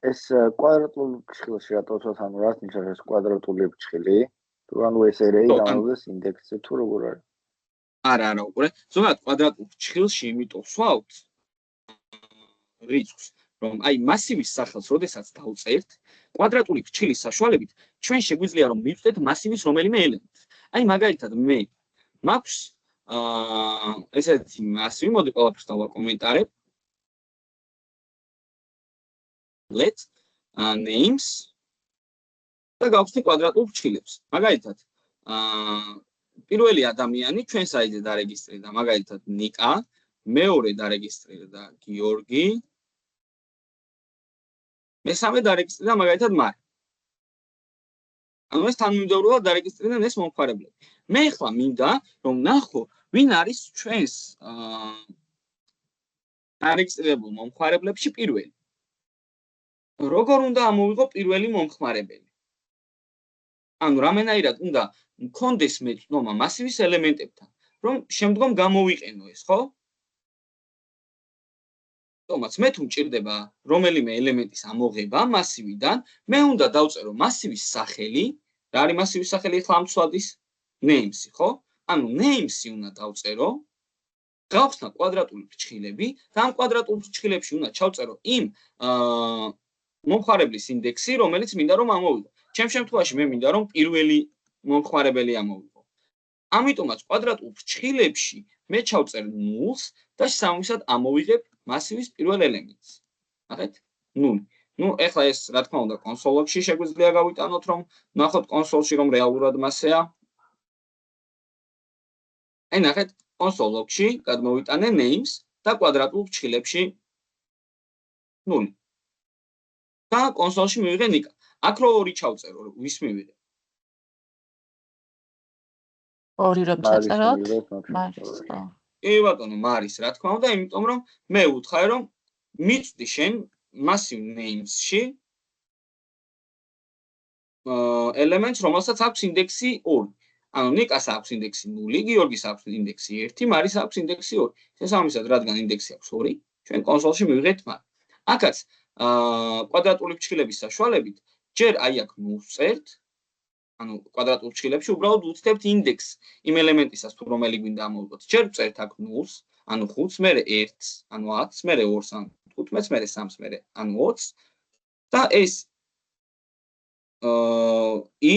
ეს კვადრატულ ფრჩხილში რატოსაც ანუ რაც ნიშნავს ეს კვადრატული ფრჩხილი? თუ ანუ ეს array გამოდის ინდექსზე თუ როგორ არის? არა, უყურე. ზოგადად კვადრატულ ფრჩხილში იმიტომ ვსვავთ რიცხვს, რომ აი მასივის სახელს როდესაც დავწერთ, კვადრატული ფრჩხილის საშუალებით ჩვენ შეგვიძლია რომ მივწერთ მასივის რომელიმე ელემენტს. აი მაგალითად მე მაქვს ესეთი მასივი, მოდი ყველაფერს დავაკომენტარებ. Let names და გავხსნი კვადრატულ ფრჩხილებს. მაგალითად, პირველი ადამიანი ჩვენ საიტზე დარეგისტრირდა, მაგალითად ნიკა, მეორე დარეგისტრირდა გიორგი, მესამე დარეგისტრირდა მაგალითად მარი. ანუ ეს თანმიმდევრულად დარეგისტრირდნენ ეს მომხმარებლები. მე ახლა მინდა რომ ნახო, ვინ არის ჩვენს დარეგისტრირებულ მომხმარებლებში პირველი. როგორ უნდა ამოვიღო პირველი მომხმარებელი? ანუ რამენაირად უნდა მქონდეს მეცნობა მასივის ელემენტებთან, რომ შემდგომ გამოვიყენო ეს, ხო? თუმცა მე თუ მჭირდება რომელიმე ელემენტის ამოღება მასივიდან, მე უნდა დავწერო მასივის სახელი, რა არის მასივის სახელი ახლა ამ ცვლადის? names-ი, ხო? ანუ names-ი უნდა დავწერო, გავხსნა კვადრატული ფრჩხილები და ამ კვადრატულ ფრჩხილებში უნდა ჩავწერო იმ მომხმარებლის ინდექსი, რომელიც მინდა რომ ამოვიღო. ჩემ შემთხვევაში მე მინდა რომ პირველი მომხმარებელი ამოვიღო. ამიტომაც კვადრატულ ფრჩხილებში მე ჩავწერ 0-ს და სამისად ამოვიღებ მასივის პირველ ელემენტს. ნახეთ? 0. ნუ ეხლა ეს რა თქმა უნდა კონსოლში შეგვიძლია გავიტანოთ რომ ნახოთ კონსოლში რომ რეალურად მასეა. აი ნახეთ, კონსოლში გადმოვიტანე names და კვადრატულ ფრჩხილებში 0. და კონსოლში მივიღე ნიკა. აქ რო 2 ჩავწერო, ვის მივიღე? 2 რომ ჩაწეროთ? მარის. კი ბატონო, მარის, რა თქმა უნდა, იმიტომ რომ მე ვუთხარი რომ მიწვდი შენ massive names-ში elements, რომელსაც აქვს ინდექსი 2. ანუ ნიკას აქვს ინდექსი 0, გიორგის აქვს ინდექსი 1, მარის აქვს ინდექსი 2. შესაბამისად, რადგან ინდექსი აქვს 2, ჩვენ კონსოლში მივიღეთ მარი. აქაც კვადრატული ფრჩხილების საშუალებით ჯერ აი აქ 0-ს წერთ, ანუ კვადრატულ ფრჩხილებში უბრალოდ ვუცდებთ ინდექს იმ ელემენტისას, თუ რომელი გვინდა ამოვიღოთ. ჯერ წერთ აქ 0-ს, ანუ 5-ს, მერე 1-ს, ანუ 10-ს, მერე 2-ს, ანუ 15-ს, მერე 3-ს, მერე ანუ 20-ს და ეს i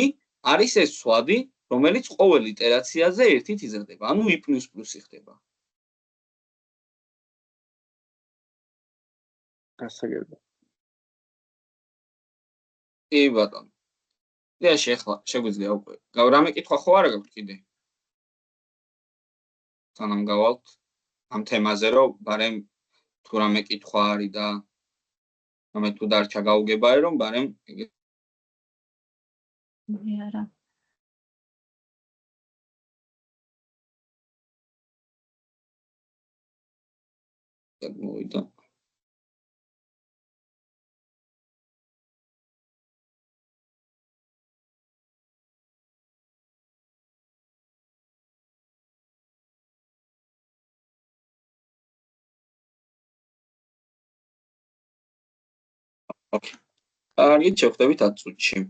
არის ეს ცვლადი, რომელიც ყოველ იტერაციაზე 1-ით იზრდება, ანუ i++ ხდება. გასაგებია. კი ბატონო. დიახ, ახლა შეგვიძლია უკვე. რამე კითხვა ხო არა გაქვთ კიდე? სანამ გავალთ ამ თემაზე, რომ ბარემ თუ რამე კითხვა არის და რამე თუ დარჩა გაუგებარი, რომ ბარემ არა. მოვიდა. ოკეი. კარგი, შევხვდებით 10 წუთში.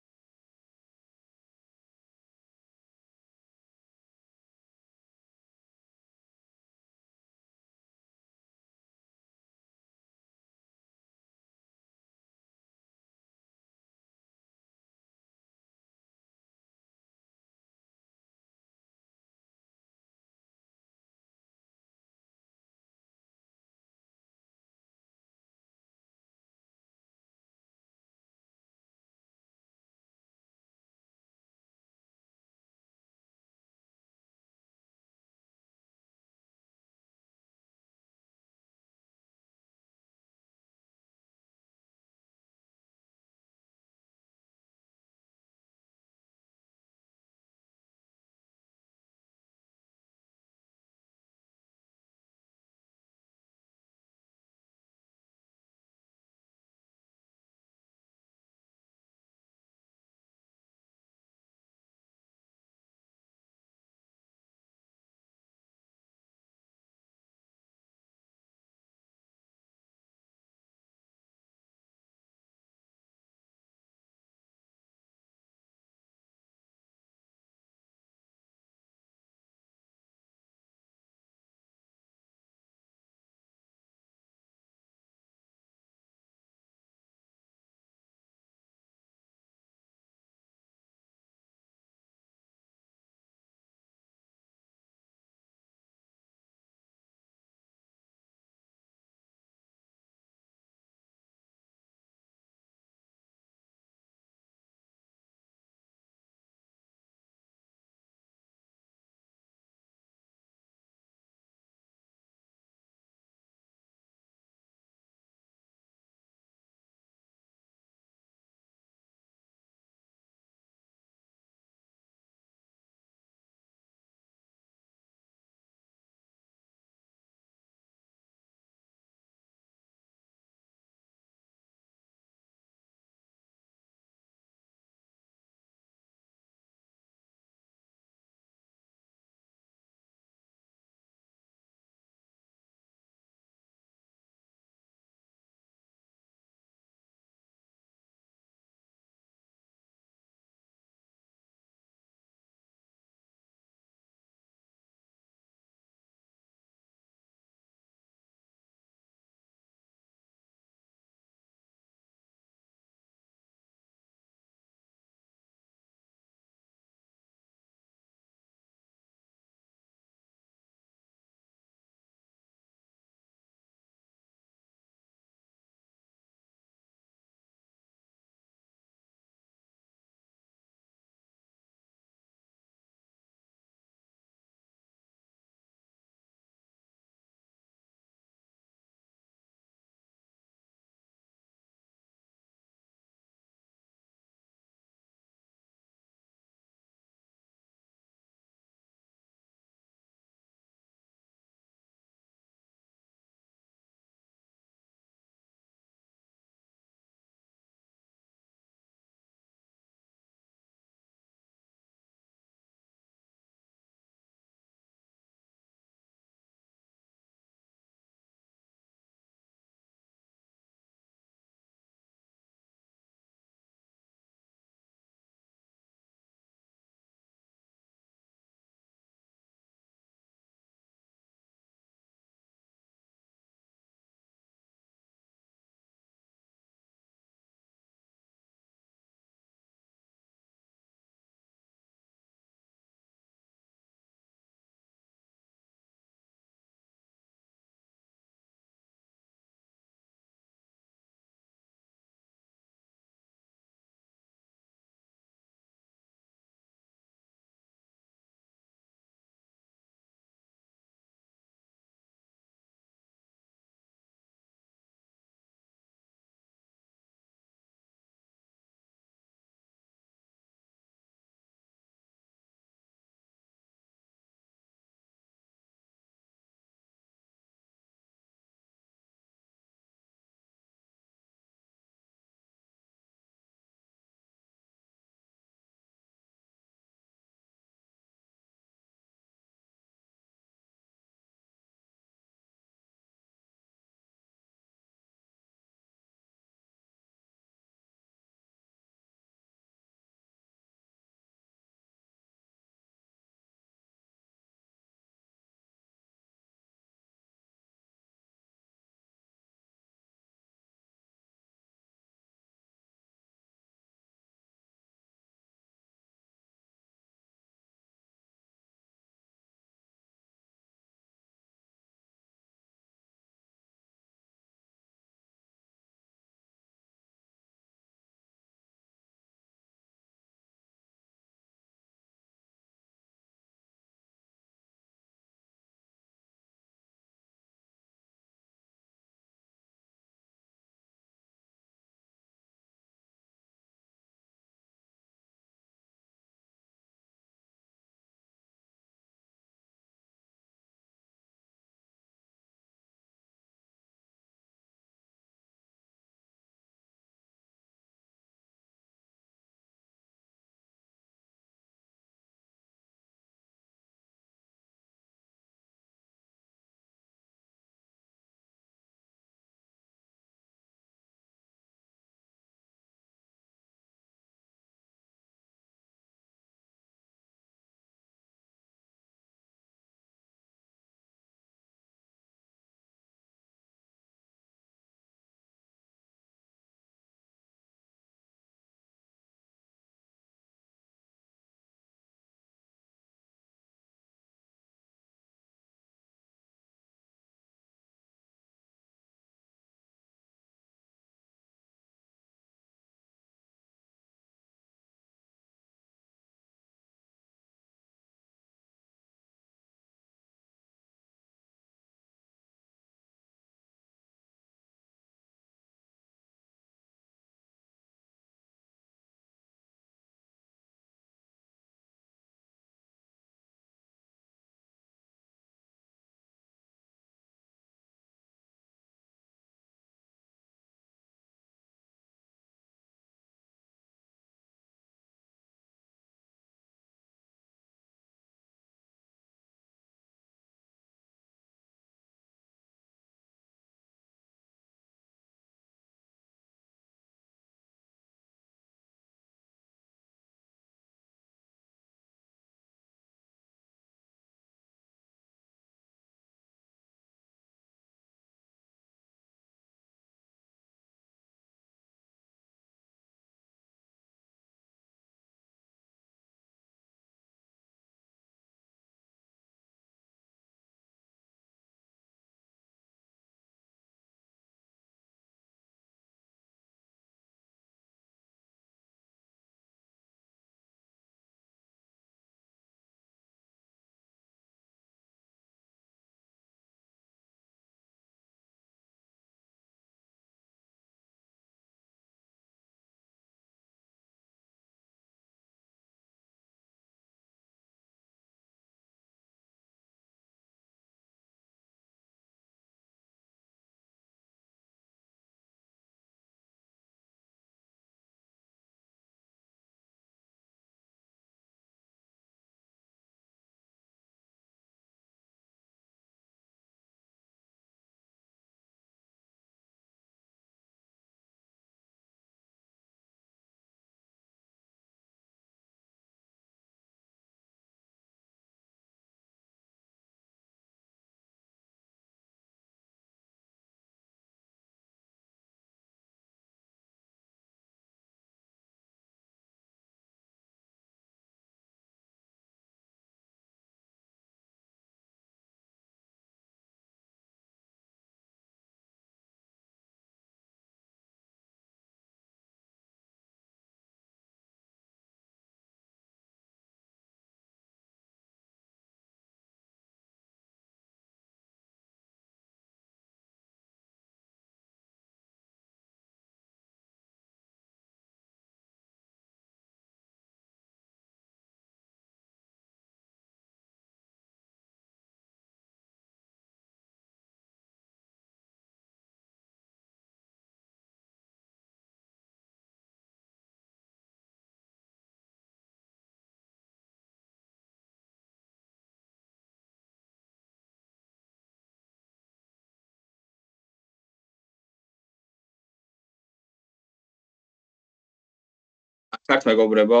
კარგ მეგობრებო.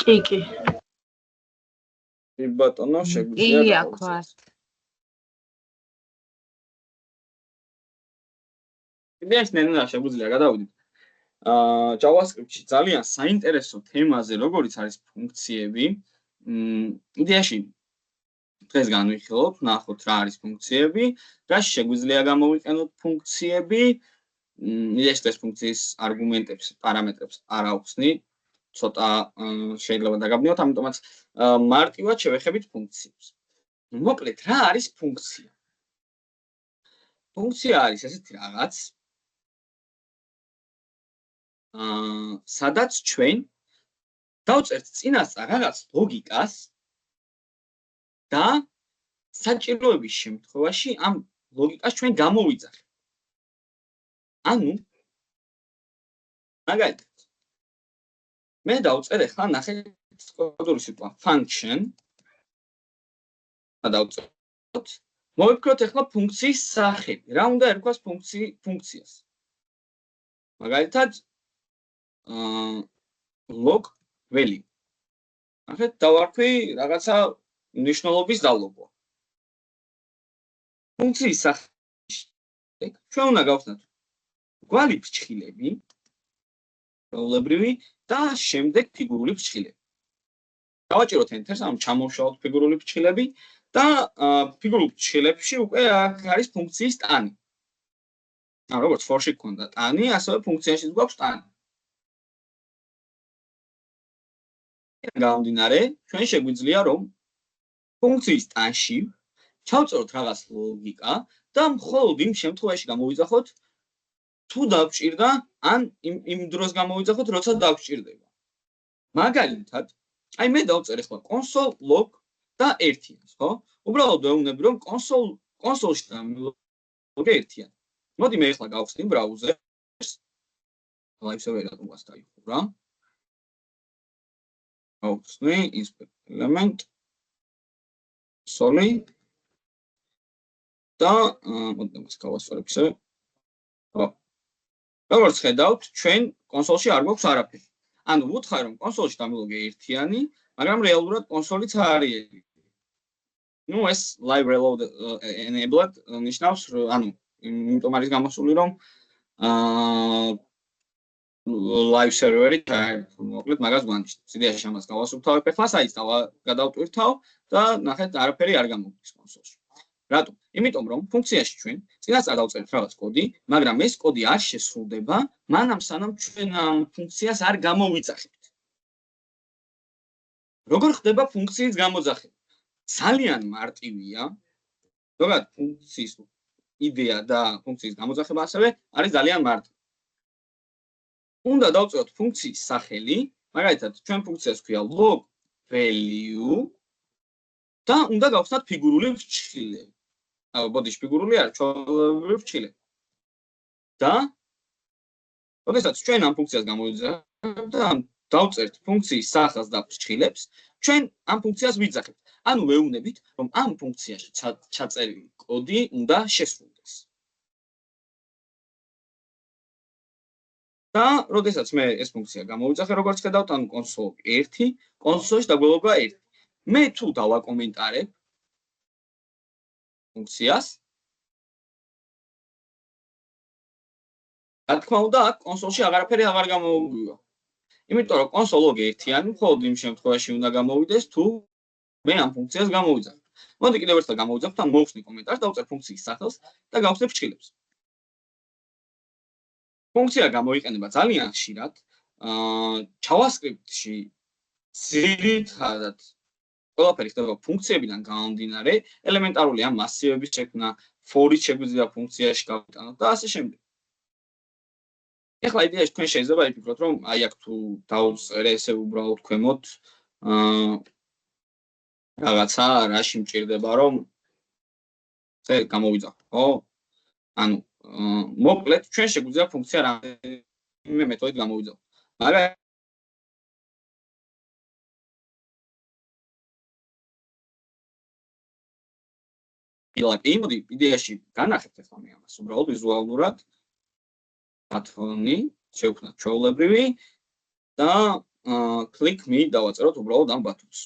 კი. ბატონო, შეგვიძლია აქვთ. იდეაში ნელა შეგვიძლია გადავიდეთ. JavaScript-ში ძალიან საინტერესო თემაზე, როგორიც არის ფუნქციები. იდეაში დღეს განვიხილოთ, ნახოთ რა არის ფუნქციები, რაში შეგვიძლია გამოვიყენოთ ფუნქციები. იდეაში ეს ფუნქციის არგუმენტებს, პარამეტრებს არ ავხსნი, ცოტა შეიძლება დაგაბნიოთ, ამიტომაც მარტივად შევეხებით ფუნქციებს. მოკლედ, რა არის ფუნქცია? ფუნქცია არის ესეთი რაღაც, სადაც ჩვენ დავწერთ წინასწარ რაღაც ლოგიკას და საჭიროების შემთხვევაში ამ ლოგიკას ჩვენ გამოვიძახებთ. ანუ მაგალითად მე დავწერ ახლა ნახეთ კოდური სიტყვა function და დავწერთ მოვიფიქროთ ახლა ფუნქციის სახელი. რა უნდა ერქვას ფუნქციას? მაგალითად log value. ნახეთ დავარქვი რაღაცა ნიშნულობის დალოგვა. ფუნქციის სახელი ჩვენ უნდა გავხსნათ გვალი ფრჩხილები, ჩვეულებრივი და შემდეგ ფიგურული ფრჩხილები. დავაჭიროთ enter-ს, ანუ ჩამოვშალოთ ფიგურული ფრჩხილები და ფიგურულ ფრჩხილებში უკვე არის ფუნქციის ტანი. ანუ როგორც for-ში გქონდა ტანი, ასევე ფუნქციაშიც გვაქვს ტანი. გამომდინარე, ჩვენ შეგვიძლია რომ ფუნქციის ტანში ჩავწეროთ რაღაც ლოგიკა და მხოლოდ იმ შემთხვევაში გამოვიძახოთ თუ დავჭირდა ან იმ დროს გამოვიძახოთ როცა დავჭირდება. მაგალითად, აი მე დავწერ ახლა console log და 1-იანს, ხო? უბრალოდ ვეუბნები რომ console-ში და log 1-იანი. მოდი მე ახლა გავხსნი ბრაუზერს. live server-ად უას დაიხურა. გავხსნი inspect element console და მოდი მას გავასწორებ ისე. ხო. როგორც ხედავთ, ჩვენ კონსოლში არ გვაქვს არაფერი. ანუ ვუთხარ რომ კონსოლში დამილოგე 1-იანი, მაგრამ რეალურად კონსოლიც არ არის. ნუ ეს live reload enabled ნიშნავს, ანუ იმიტომ არის გამოსული რომ live server-ი მოკლედ მაგას გვანიშნავს. იდეაში ამას გავასუფთავებ ახლა, საით გადავტვირთავ და ნახეთ არაფერი არ გამოვდის კონსოლში. რატომ? იმიტომ რომ ფუნქციაში ჩვენ წინასწარ დავწერთ რაღაც კოდი, მაგრამ ეს კოდი არ შესრულდება, მანამ სანამ ჩვენ ამ ფუნქციას არ გამოვიძახებთ. როგორ ხდება ფუნქციის გამოძახება? ძალიან მარტივია. ზოგადად ფუნქციის იდეა და ფუნქციის გამოძახება ასევე არის ძალიან მარტივი. უნდა დავწეროთ ფუნქციის სახელი, მაგალითად, ჩვენ ფუნქციას ქვია log value და უნდა გავხსნათ ფიგურული ფრჩხილები. ბოდიში ფიგურული არ, ჩვეულებრივი ფრჩხილები. და როდესაც ჩვენ ამ ფუნქციას გამოვიძახებთ და დავწერთ ფუნქციის სახელს და ფრჩხილებს, ჩვენ ამ ფუნქციას ვიძახებთ. ანუ ვეუბნებით, რომ ამ ფუნქციაში ჩაწერილი კოდი უნდა შესრულდეს. და როდესაც მე ეს ფუნქცია გამოვიძახე, როგორც ხედავთ, ანუ console 1, კონსოლში დაგველოდება 1. მე თუ დავაკომენტარებ ფუნქციას, რა თქმა უნდა, აქ კონსოლში აღარაფერი აღარ გამოვივა. იმიტომ რომ console log 1-იანი მხოლოდ იმ შემთხვევაში უნდა გამოვიდეს, თუ მე ამ ფუნქციას გამოვიძახებ. მოდი კიდევ ერთხელ გამოვიძახოთ, ან მოვხსნი კომენტარს, დავწერ ფუნქციის სახელს და გავხსნი ფრჩხილებს. ფუნქცია გამოიყენება ძალიან ხშირად. JavaScript-ში ძირითადად ყველაფერი ხდება ფუნქციებიდან გამომდინარე, ელემენტარულია მასივების შექმნა, for-ით შეგვიძლია ფუნქციაში გავიტანოთ და ასე შემდეგ. ეხლა იდეაში თქვენ შეიძლება იფიქროთ, რომ აი აქ თუ დავწერე ესე უბრალოდ ქვემოთ რაღაცა რაში მჭირდება რომ це გამოვიძახო, ხო? ანუ მოკლედ ჩვენ შეგვიძლია ფუნქცია რამდენიმე მეთოდით გამოვიძახოთ. მაგრამ მოდი იდეაში განახებთ ახლა მე ამას უბრალოდ ვიზუალურად ბატონი შევქნათ ჩვეულებრივი და click me დავაწეროთ უბრალოდ ამ ბატონს.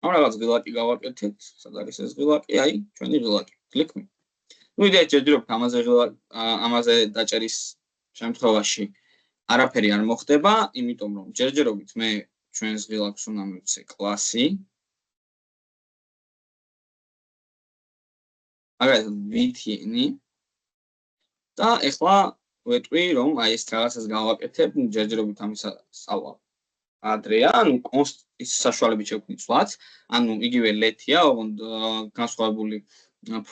ამ რაღაც ღილაკი გავაკეთეთ, სად არის ეს ღილაკი? აი, ჩვენი ღილაკი. click me. ნუ იდეა ჯერჯერობით ამაზე დაჭერის შემთხვევაში არაფერი არ მოხდება, იმიტომ რომ ჯერჯერობით მე ჩვენს ღილაკს უნდა მივცე კლასი. მაგალითად btn და ეხლა ვეტყვი რომ აი ეს რაღაცას გავაკეთებ, ჯერჯერობით ამისა სწავლა ადრეა, ანუ კონსტის საშუალებით შევქმნით სვლაც, ანუ იგივე let-ია, ოღონდ განსხვავებული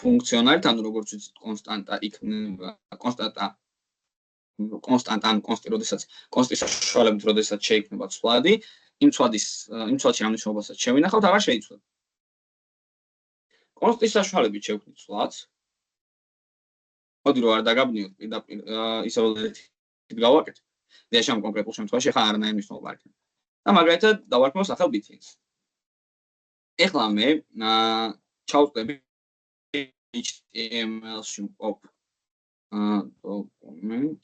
ფუნქციონალით, ანუ როგორც ვიცით, კონსტანტა იქნება, კონსტანტა, ანუ კონსტი, როდესაც კონსტის საშუალებით, როდესაც შეიქმნება ცვლადი, იმ ცვლადში ამ ნიშნობასაც შევინახავთ, აღარ შეიცვლება. კონსტის საშუალებით შევქმნით სვლაც. მოდი რომ არ დაგაბნიოთ, პირდაპირ ისევ let-ით გავაკეთებ. იდეაში ამ კონკრეტულ შემთხვევაში ხა არანაირი მნიშვნელობა არ აქვს. და მაგალითად დავარქმევს ახალ btn-ს. ეხლა მე ჩავწვდები HTML-ში pop document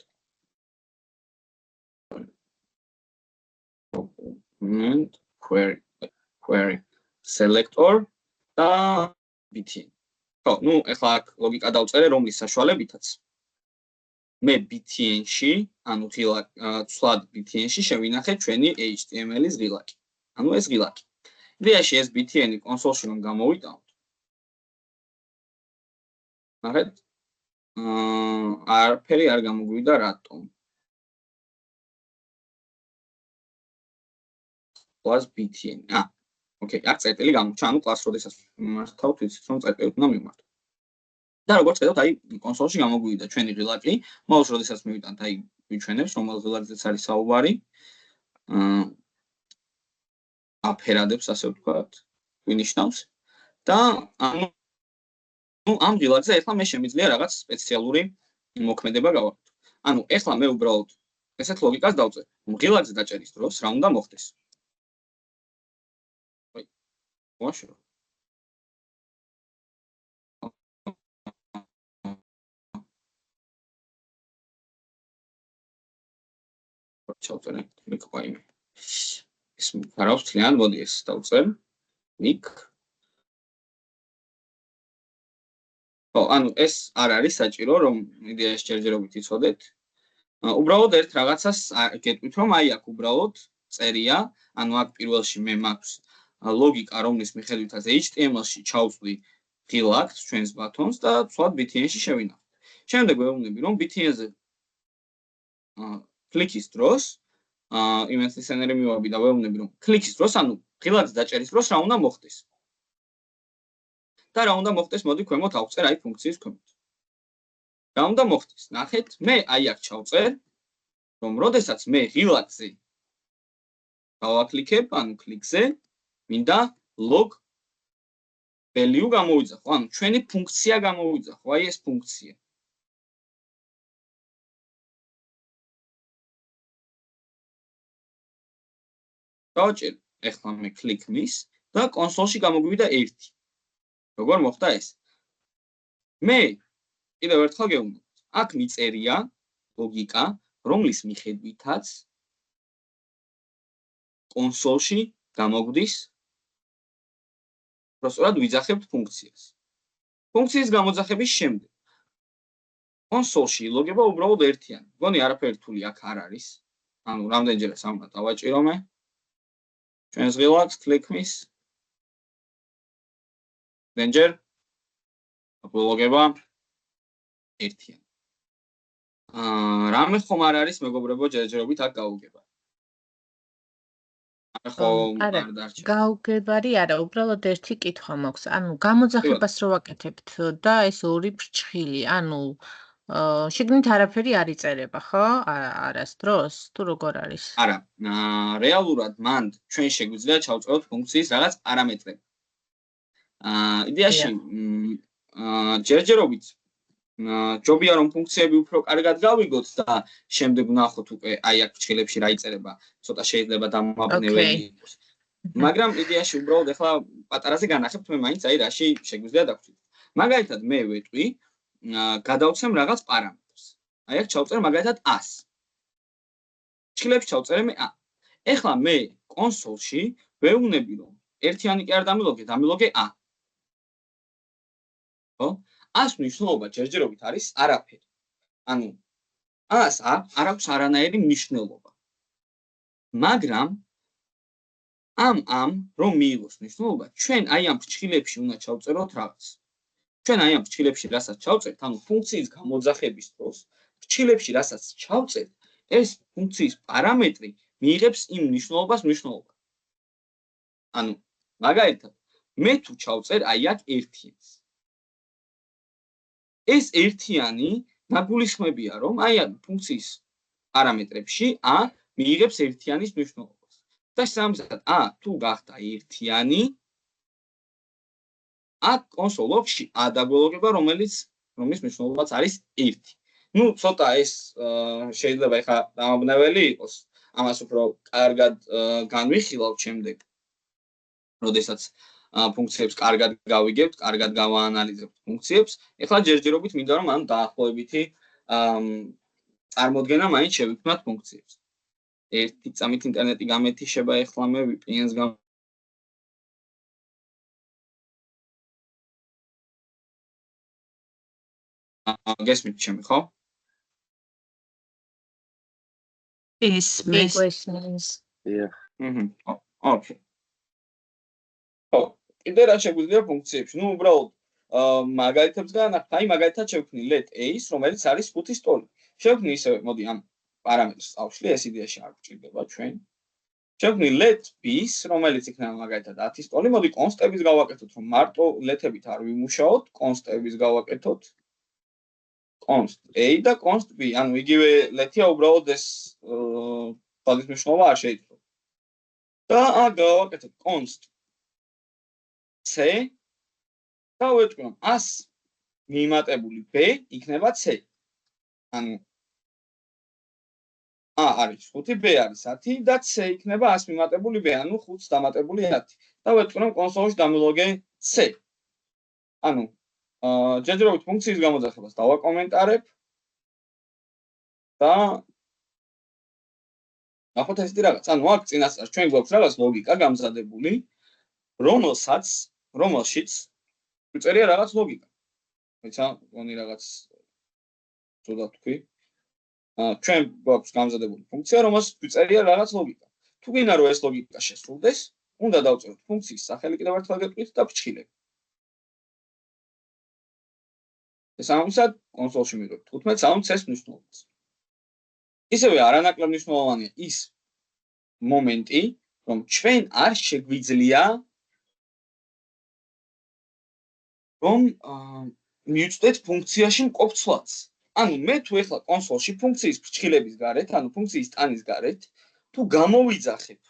query selector და btn. ხო, ნუ ეხლა აქ ლოგიკა დავწერე, რომლის საშუალებითაც მე btn-ში, ანუ ცვლად btn-ში შევინახე ჩვენი HTML-ის ღილაკი. ანუ ეს ღილაკი. იდეაში ეს btn-ი კონსოლში რომ გამოვიტანოთ. ნახეთ? არაფერი არ გამოგვივიდა რატომ? class btn. ოკეი, აქ წერტილი გამოჩა, ანუ class როდესაც მართავთ, ვიცით რომ წერტილი უნდა მიმართო. და როგორც ხედავთ, აი კონსოლში გამოგვივიდა ჩვენი ღილაკი, მოულს როდესაც მივიტანთ, აი ვიჩვენებს, რომელ ღილაკზეც არის საუბარი. აფერადებს, ასე ვთქვათ, ვინიშნავს და ამ ღილაკზე ეხლა მე შემიძლია რაღაც სპეციალური მოქმედება გავაკეთო. ანუ ეხლა მე უბრალოდ ესეთ ლოგიკას დავწერ. ღილაკზე დაჭერის დროს რა უნდა მოხდეს? აი, ვაშო. ჩავწერე click me. ეს ფარავს ძალიან, მოდი ეს დავწერ. click. ხო, ანუ ეს არ არის საჭირო, რომ იდეაში ჯერჯერობით იცოდეთ. უბრალოდ ერთ რაღაცას გეტყვით, რომ აი აქ უბრალოდ წერია, ანუ აქ პირველში მე მაქვს ლოგიკა, რომლის მიხედვითაც HTML-ში ჩავწვდი ღილაკს, ჩვენს ბატონს და ცვლად btn-ში შევინახავ. შემდეგ ვეუბნები, რომ btn-ზე კლიკის დროს იმენსენერი მივაბი და ვეუბნები, რომ კლიკის დროს, ანუ ღილაკს დაჭერის დროს რა უნდა მოხდეს. და რა უნდა მოხდეს, მოდი ქვემოთ ავწერ აი ფუნქციის ქვემოთ. რა უნდა მოხდეს? ნახეთ, მე აი აქ ჩავწერ, რომ როდესაც მე ღილაკზე დავაკლიკებ, ანუ კლიკზე, მინდა log value გამოვიძახო, ანუ ჩვენი ფუნქცია გამოვიძახო, აი ეს ფუნქცია. დავაჭერ ეხლა მე click me-ს და კონსოლში გამოგვივიდა 1. როგორ მოხდა ეს? მე კიდევ ერთხელ გეუბნებთ, აქ მიწერია ლოგიკა, რომლის მიხედვითაც კონსოლში გამოგვდის პროსტად ვიძახებთ ფუნქციას. ფუნქციის გამოძახების შემდეგ კონსოლში ილოგება უბრალოდ ერთიანი. მგონი არაფერი რთული აქ არ არის. ანუ რამდენჯერაც ამ უნდა დავაჭირო მე ჩვენს ღილაკს click me-ს Danger. აპოლოგება ერთიანი. რამე ხომ არ არის მეგობრებო ჯერჯერობით აქ გაუგება. არა, გაუგებარი არა, უბრალოდ ერთი კითხვა მაქვს. ანუ გამოძახებას რო ვაკეთებთ და ეს ორი ფრჩხილი, ანუ შიგნით არაფერი არ იწერება, ხო? არასდროს, თუ როგორ არის? არა, რეალურად მან ჩვენ შეგვიძლია ჩავწეროთ ფუნქციის რაღაც პარამეტრები. იდეაში ჯერჯერობით ჯობია რომ ფუნქციები უფრო კარგად გავიგოთ და შემდეგ ვნახოთ უკვე აი აქ ფრჩხილებში რა იწერება, ცოტა შეიძლება დამაბნეველი იყოს. მაგრამ იდეაში უბრალოდ ახლა პატარაზე განახებთ მე მაინც აი რაში შეგვიძლია დავხვდეთ. მაგალითად მე ვეტყვი გადავცემ რაღაც პარამეტრს. აი აქ ჩავწერ მაგალითად A-ს. ფრჩხილებში ჩავწერე მე A. ეხლა მე კონსოლში ვეუბნები რომ ერთიანი კი არ დამილოგე, დამილოგე A. ხო? A-ს მნიშვნელობა ჯერჯერობით არის არაფერი. ანუ A-ს არ აქვს არანაირი მნიშვნელობა. მაგრამ ამ რომ მიიღოს მნიშვნელობა, ჩვენ აი ამ ფრჩხილებში უნდა ჩავწეროთ რაღაც. ჩვენ აი ამ ფრჩხილებში რასაც ჩავწერთ, ანუ ფუნქციის გამოძახების დროს, ფრჩხილებში რასაც ჩავწერთ, ეს ფუნქციის პარამეტრი მიიღებს იმ მნიშვნელობას მნიშვნელობა. ანუ მაგალითად, მე თუ ჩავწერ აი აქ ერთიანს. ეს ერთიანი ნაგულისხმებია, რომ აი ამ ფუნქციის პარამეტრებში A მიიღებს ერთიანის მნიშვნელობას. და შესაბამისად A თუ გახდა ერთიანი, აქ კონსოლ ლოგში A დაგველოგება, რომლის მნიშვნელობაც არის 1. ნუ ცოტა ეს შეიძლება ეხა დამაბნეველი იყოს, ამას უფრო კარგად განვიხილავთ შემდეგ, როდესაც ფუნქციებს კარგად გავიგებთ, კარგად გავაანალიზებთ ფუნქციებს. ეხლა ჯერჯერობით მინდა რომ ამ დაახლოებითი წარმოდგენა მაინც შევიქმნათ ფუნქციებს. ერთი წამით ინტერნეტი გამეთიშება, ეხლა მე VPN-ს გესმით ჩემი, ხო? ისმის. ოკეი. ხო, კიდე რა შეგვიძლია ფუნქციებში? ნუ უბრალოდ მაგალითებს განახთ, აი მაგალითად შევქმნი let a-ს, რომელიც არის 5-ის ტოლი. შევქმნი ისევ, მოდი ამ პარამეტრს წავშლი, ეს იდეაში არ გვჭირდება ჩვენ. შევქმნი let b-ს, რომელიც იქნება მაგალითად 10-ის ტოლი, მოდი კონსტების გავაკეთოთ, რომ მარტო let-ებით არ ვიმუშაოთ, კონსტების გავაკეთოთ. const a და const b, ანუ იგივე let-ია, უბრალოდ ეს ბაზის მნიშვნელობა არ შეიძლება. და აქ გავაკეთოთ const c და ვეთქვი A-ს მიმატებული b იქნება c. ანუ A არის 5, b არის 10 და c იქნება A-ს მიმატებული b, ანუ 5-ს დამატებული 10. და ვეთქვი რომ კონსოლში დამილოგე c. ანუ ჯერჯერობით ფუნქციის გამოძახებას დავაკომენტარებ და ნახოთ ესეთი რაღაც. ანუ აქ წინასწარ ჩვენ გვაქვს რაღაც ლოგიკა გამზადებული, რომელშიც ვიწერია რაღაც ლოგიკა. ეცა გონი რაღაც ცოტა თქვი. ჩვენ გვაქვს გამზადებული ფუნქცია, რომელშიც ვიწერია რაღაც ლოგიკა. თუ გინდა რომ ეს ლოგიკა შესრულდეს, უნდა დავწეროთ ფუნქციის სახელი კიდევ ერთხელ გეტყვით და ფრჩხილები. შესაბამისად, კონსოლში მივიღებთ 15-60 მნიშვნელობას. ისევე არანაკლებ მნიშვნელოვანია ის მომენტი, რომ ჩვენ არ შეგვიძლია რომ მივწვდეთ ფუნქციაში მყოფ ცვლადს. ანუ მე თუ ეხლა კონსოლში ფუნქციის ფრჩხილების გარეთ, ანუ ფუნქციის ტანის გარეთ, თუ გამოვიძახებ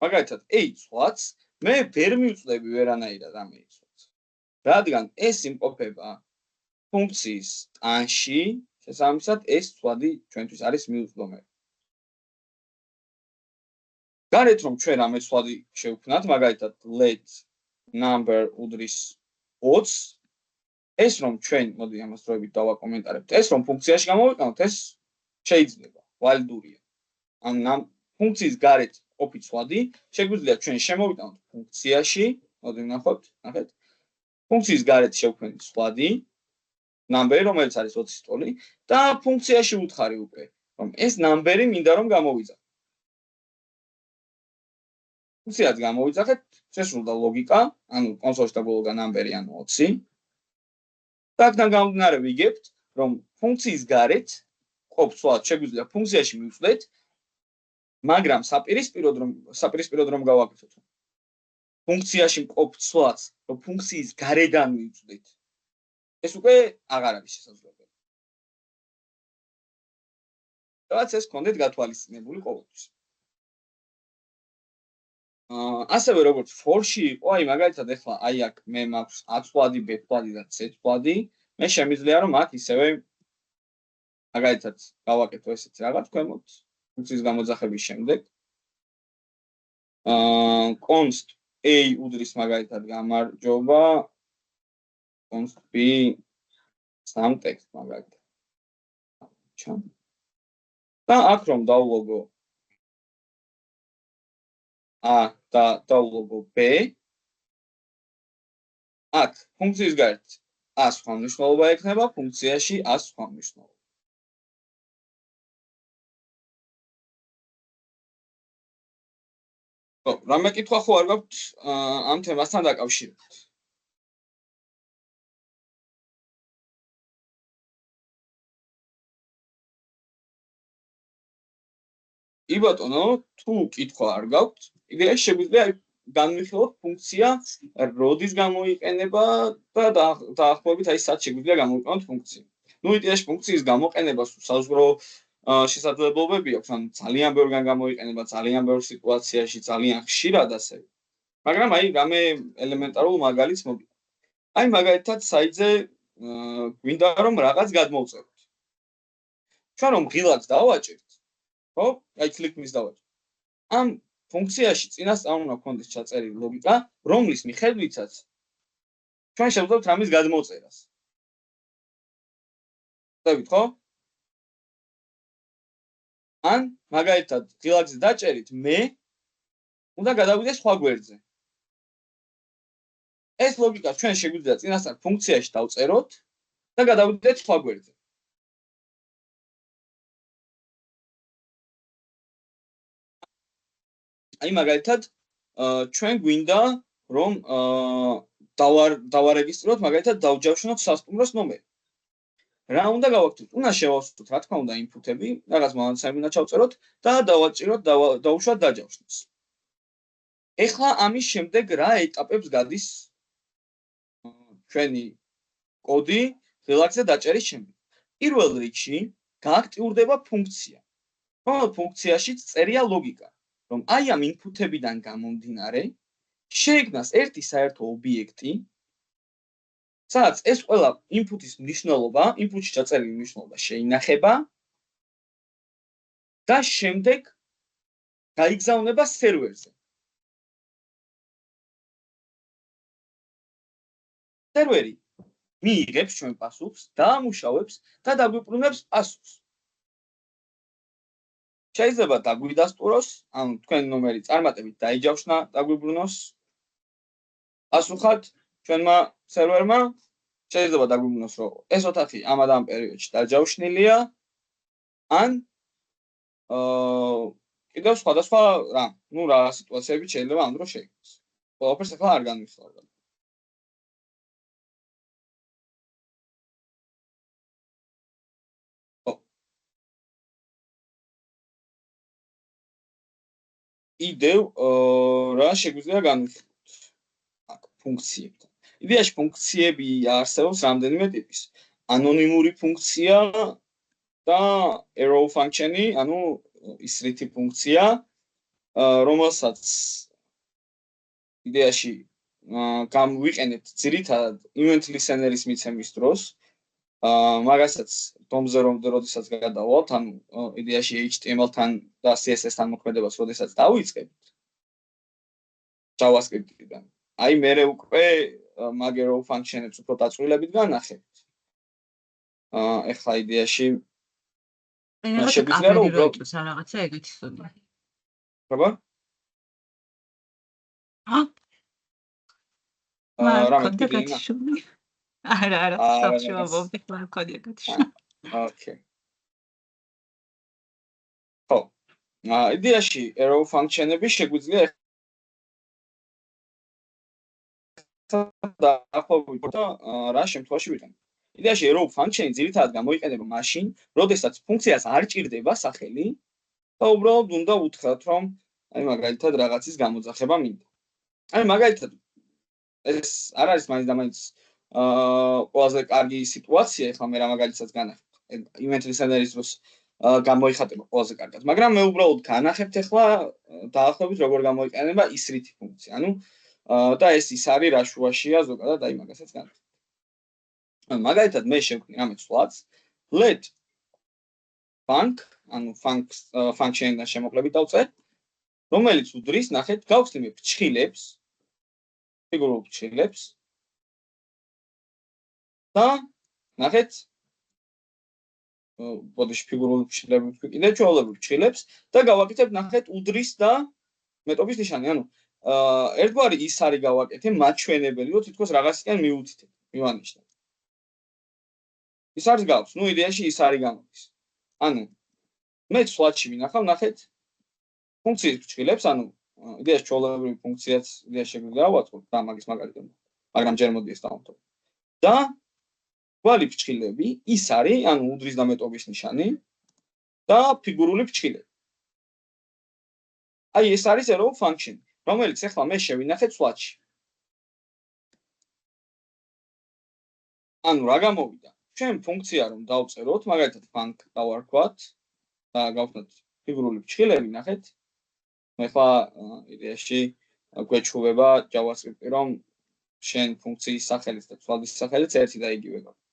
მაგალითად a ცვლადს, მე ვერ მივწვდები ვერანაირად ამ a ცვლადს. რადგან ეს იმყოფება ფუნქციის ტანში, შესაბამისად ეს ცვლადი ჩვენთვის არის მიუწვდომელი. გარეთ რომ ჩვენ ამ ცვლადი შევქმნათ, მაგალითად let number უდრის 20, ეს რომ ჩვენ, მოდი ამას დროებით დავაკომენტარებთ, ეს რომ ფუნქციაში გამოვიყენოთ, ეს შეიძლება, ვალიდურია. ანუ ფუნქციის გარეთ ყოფი ცვლადი შეგვიძლია ჩვენ შემოვიტანოთ ფუნქციაში, მოდი ვნახოთ, ნახეთ. ფუნქციის გარეთ შევქმნით ცვლადი, number, რომელიც არის 20-ის ტოლი და ფუნქციაში ვუთხარი უკვე, რომ ეს number მინდა რომ გამოვიძახო. ფუნქციად გამოვიძახეთ, შესრულდა ლოგიკა, ანუ კონსოლში დაგველოგა number, ანუ 20. და აქედან გამომდინარე ვიგებთ, რომ ფუნქციის გარეთ ყოფ ცვლადს შეგვიძლია ფუნქციაში მივწვდეთ, მაგრამ საპირისპიროდ რომ გავაკეთოთ. ფუნქციაში მყოფ ცვლადს, რომ ფუნქციის გარედან მივწვდეთ. ეს უკვე აღარ არის შესაძლებელი. რაც ეს კონდეთ გათვალისწინებული ყოველთვის. ასევე როგორც for-ში იყო, აი მაგალითად ეხლა აი აქ მე მაქვს a ცვლადი, b ცვლადი და c ცვლადი, მე შემიძლია რომ აქ ისევე მაგალითად გავაკეთო ესეთი რაღაც ქვემოთ ფუნქციის გამოძახების შემდეგ. const a უდრის მაგალითად გამარჯობა, const b სამ ტექსტ მაგალითად. და აქ რომ დავлогო A და დავлогო B აქ ფუნქციის გარეთ A სხვა მნიშვნელობა ექნება ფუნქციაში A სხვა მნიშვნელობა. რამე კითხვა ხო არ გაქვთ ამ თემასთან დაკავშირებით? კი ბატონო, თუ კითხვა არ გაქვთ, იდეაში შეგვიძლია განვიხილოთ ფუნქცია როდის გამოიყენება და დაახლოებით აი სად შეგვიძლია გამოვიყენოთ ფუნქცია. ნუ იდეაში ფუნქციის გამოყენებას საზღვრო შესაძლებლობები აქვს, ანუ ძალიან ბევრგან გამოიყენება, ძალიან ბევრ სიტუაციაში, ძალიან ხშირად ასე. მაგრამ აი რამე ელემენტარულ მაგალითს მოგივი. აი მაგალითად საიტზე გვინდა რომ რაღაც გადმოვწეროთ. ჩვენ რომ ღილაკს დავაჭერთ, ხო? აი კლიკმის დავაჭერთ. ამ ფუნქციაში წინასწარ უნდა გქონდეს ჩაწერილი ლოგიკა, რომლის მიხედვითაც ჩვენ შევძლებთ რამის გადმოწერას. ხდებით, ხო? ან მაგალითად ღილაკზე დაჭერით მე უნდა გადავიდე სხვა გვერდზე. ეს ლოგიკა ჩვენ შეგვიძლია წინასწარ ფუნქციაში დავწეროთ და გადავიდეთ სხვა გვერდზე. აი მაგალითად ჩვენ გვინდა რომ დავარეგისტროთ მაგალითად დავჯავშნოთ სასტუმროს ნომერი. რა უნდა გავაკეთოთ? უნდა შევავსოთ რა თქმა უნდა ინფუტები, რაღაც მონაცემები უნდა ჩავწეროთ და დავაჭიროთ დავუშვათ დაჯავშნოს. ეხლა ამის შემდეგ რა ეტაპებს გადის ჩვენი კოდი ღილაკზე დაჭერის შემდეგ? პირველ რიგში გააქტიურდება ფუნქცია. რომელთ ფუნქციაშიც წერია ლოგიკა, რომ აი ამ ინფუტებიდან გამომდინარე შეიქმნას ერთი საერთო ობიექტი, სადაც ეს ყველა ინფუტის მნიშვნელობა, ინფუტში ჩაწერილი მნიშვნელობა შეინახება და შემდეგ გაიგზავნება სერვერზე. სერვერი მიიღებს ჩვენ პასუხს, დაამუშავებს და დაგვიბრუნებს პასუხს. შეიძლება დაგვიდასტუროს, ანუ თქვენი ნომერი წარმატებით დაიჯავშნა, დაგვიბრუნოს პასუხად ჩვენმა სერვერმა, შეიძლება დაგვიბრუნოს, რომ ეს ოთახი ამ პერიოდში დაჯავშნილია, ან კიდევ სხვადასხვა რამ, ნუ რა სიტუაციები შეიძლება ამ დროს შეიქმნას. ყველაფერს ახლა არ განვიხილავ. იდევ რა შეგვიძლია განვიხილოთ აქ ფუნქციებთან. იდეაში ფუნქციები არსებობს რამდენიმე ტიპის. ანონიმური ფუნქცია და arrow function-ი, ანუ ისრითი ფუნქცია, რომელსაც იდეაში გამოვიყენებთ ძირითადად event listener-ის მიცემის დროს, მაგასაც დომზე როდესაც გადავალთ, ანუ იდეაში HTML-თან და CSS-თან მოქმედებას როდესაც დავიწყებთ JavaScript-დან. აი მერე უკვე მაგ arrow function-ებს უფრო დაწვრილებით განახებთ. ეხლა იდეაში შეგვიძლია რომ უბრალოდ რაღაცა ეგეთი სწორია. ხება? რამე კიდენა. არა, საერთოდ ვობდი ხმარკოდი ეგეთი. ოკეი. ხო. იდეაში arrow function-ები შეგვიძლია დაახლოებით რა შემთხვევაში ვიყენებთ. იდეაში arrow function-ი ძირითადად გამოიყენება მაშინ, როდესაც ფუნქციას არ ჭირდება სახელი და უბრალოდ უნდა უთხრათ, რომ აი მაგალითად რაღაცის გამოძახება მინდა. აი მაგალითად ეს არ არის მაინც და მაინც ყველაზე კარგი სიტუაცია, ეხლა მე რა მაგალითსაც განახებ. event listener-ის დროს გამოიხატება ყველაზე კარგად, მაგრამ მე უბრალოდ განახებთ ეხლა დაახლოებით როგორ გამოიყენება ისრითი ფუნქცია. ანუ და ეს ის არის რა შუაშია ზოგადად აი მაგასაც განახებთ. მაგალითად მე შევქმნი ამეთ სვლაც let func, ანუ function-დან შემოკლებით დავწერ, რომელიც უდრის, ნახეთ, გავხსნი მე ფრჩხილებს, ფიგურულ ფრჩხილებს და ნახეთ ბოდიში ფიგურული ფრჩხილები ვთქვი, კიდე ჩვეულებრივ ფრჩხილებს და გავაკეთებ ნახეთ უდრის და მეტობის ნიშანი. ანუ ერთგვარი ის არის გავაკეთე მაჩვენებელი, რომ თითქოს რაღაცისკენ მივუთითებ, მივანიშნებ. ის არის გავს, ნუ იდეაში ის არის გამოდის. ანუ მე სლაიდში ვინახავ, ნახეთ ფუნქციის ფრჩხილებს, ანუ იდეაში ჩვეულებრივი ფუნქციაც იდეაში შეგვიძლია ავაწყოთ და მაგის მაგალითად, მაგრამ ჯერ მოდი ეს დავამთავროთ. და გვარი ფრჩხილები ის არის, ანუ უდრის და მეტობის ნიშანი და ფიგურული ფრჩხილები. აი ეს არის arrow function, რომელიც ახლა მე შევინახეთ სლაიდში. ანუ რა გამოვიდა? ჩვენ ფუნქცია რომ დავწეროთ, მაგალითად func დავარქვათ და გავხსნათ ფიგურული ფრჩხილები, ნახეთ. ახლა იდეაში გვეჩვევა JavaScript-ი რომ შენ ფუნქციის სახელიც და ცვალის სახელიც ერთი და იგივე გაქვს.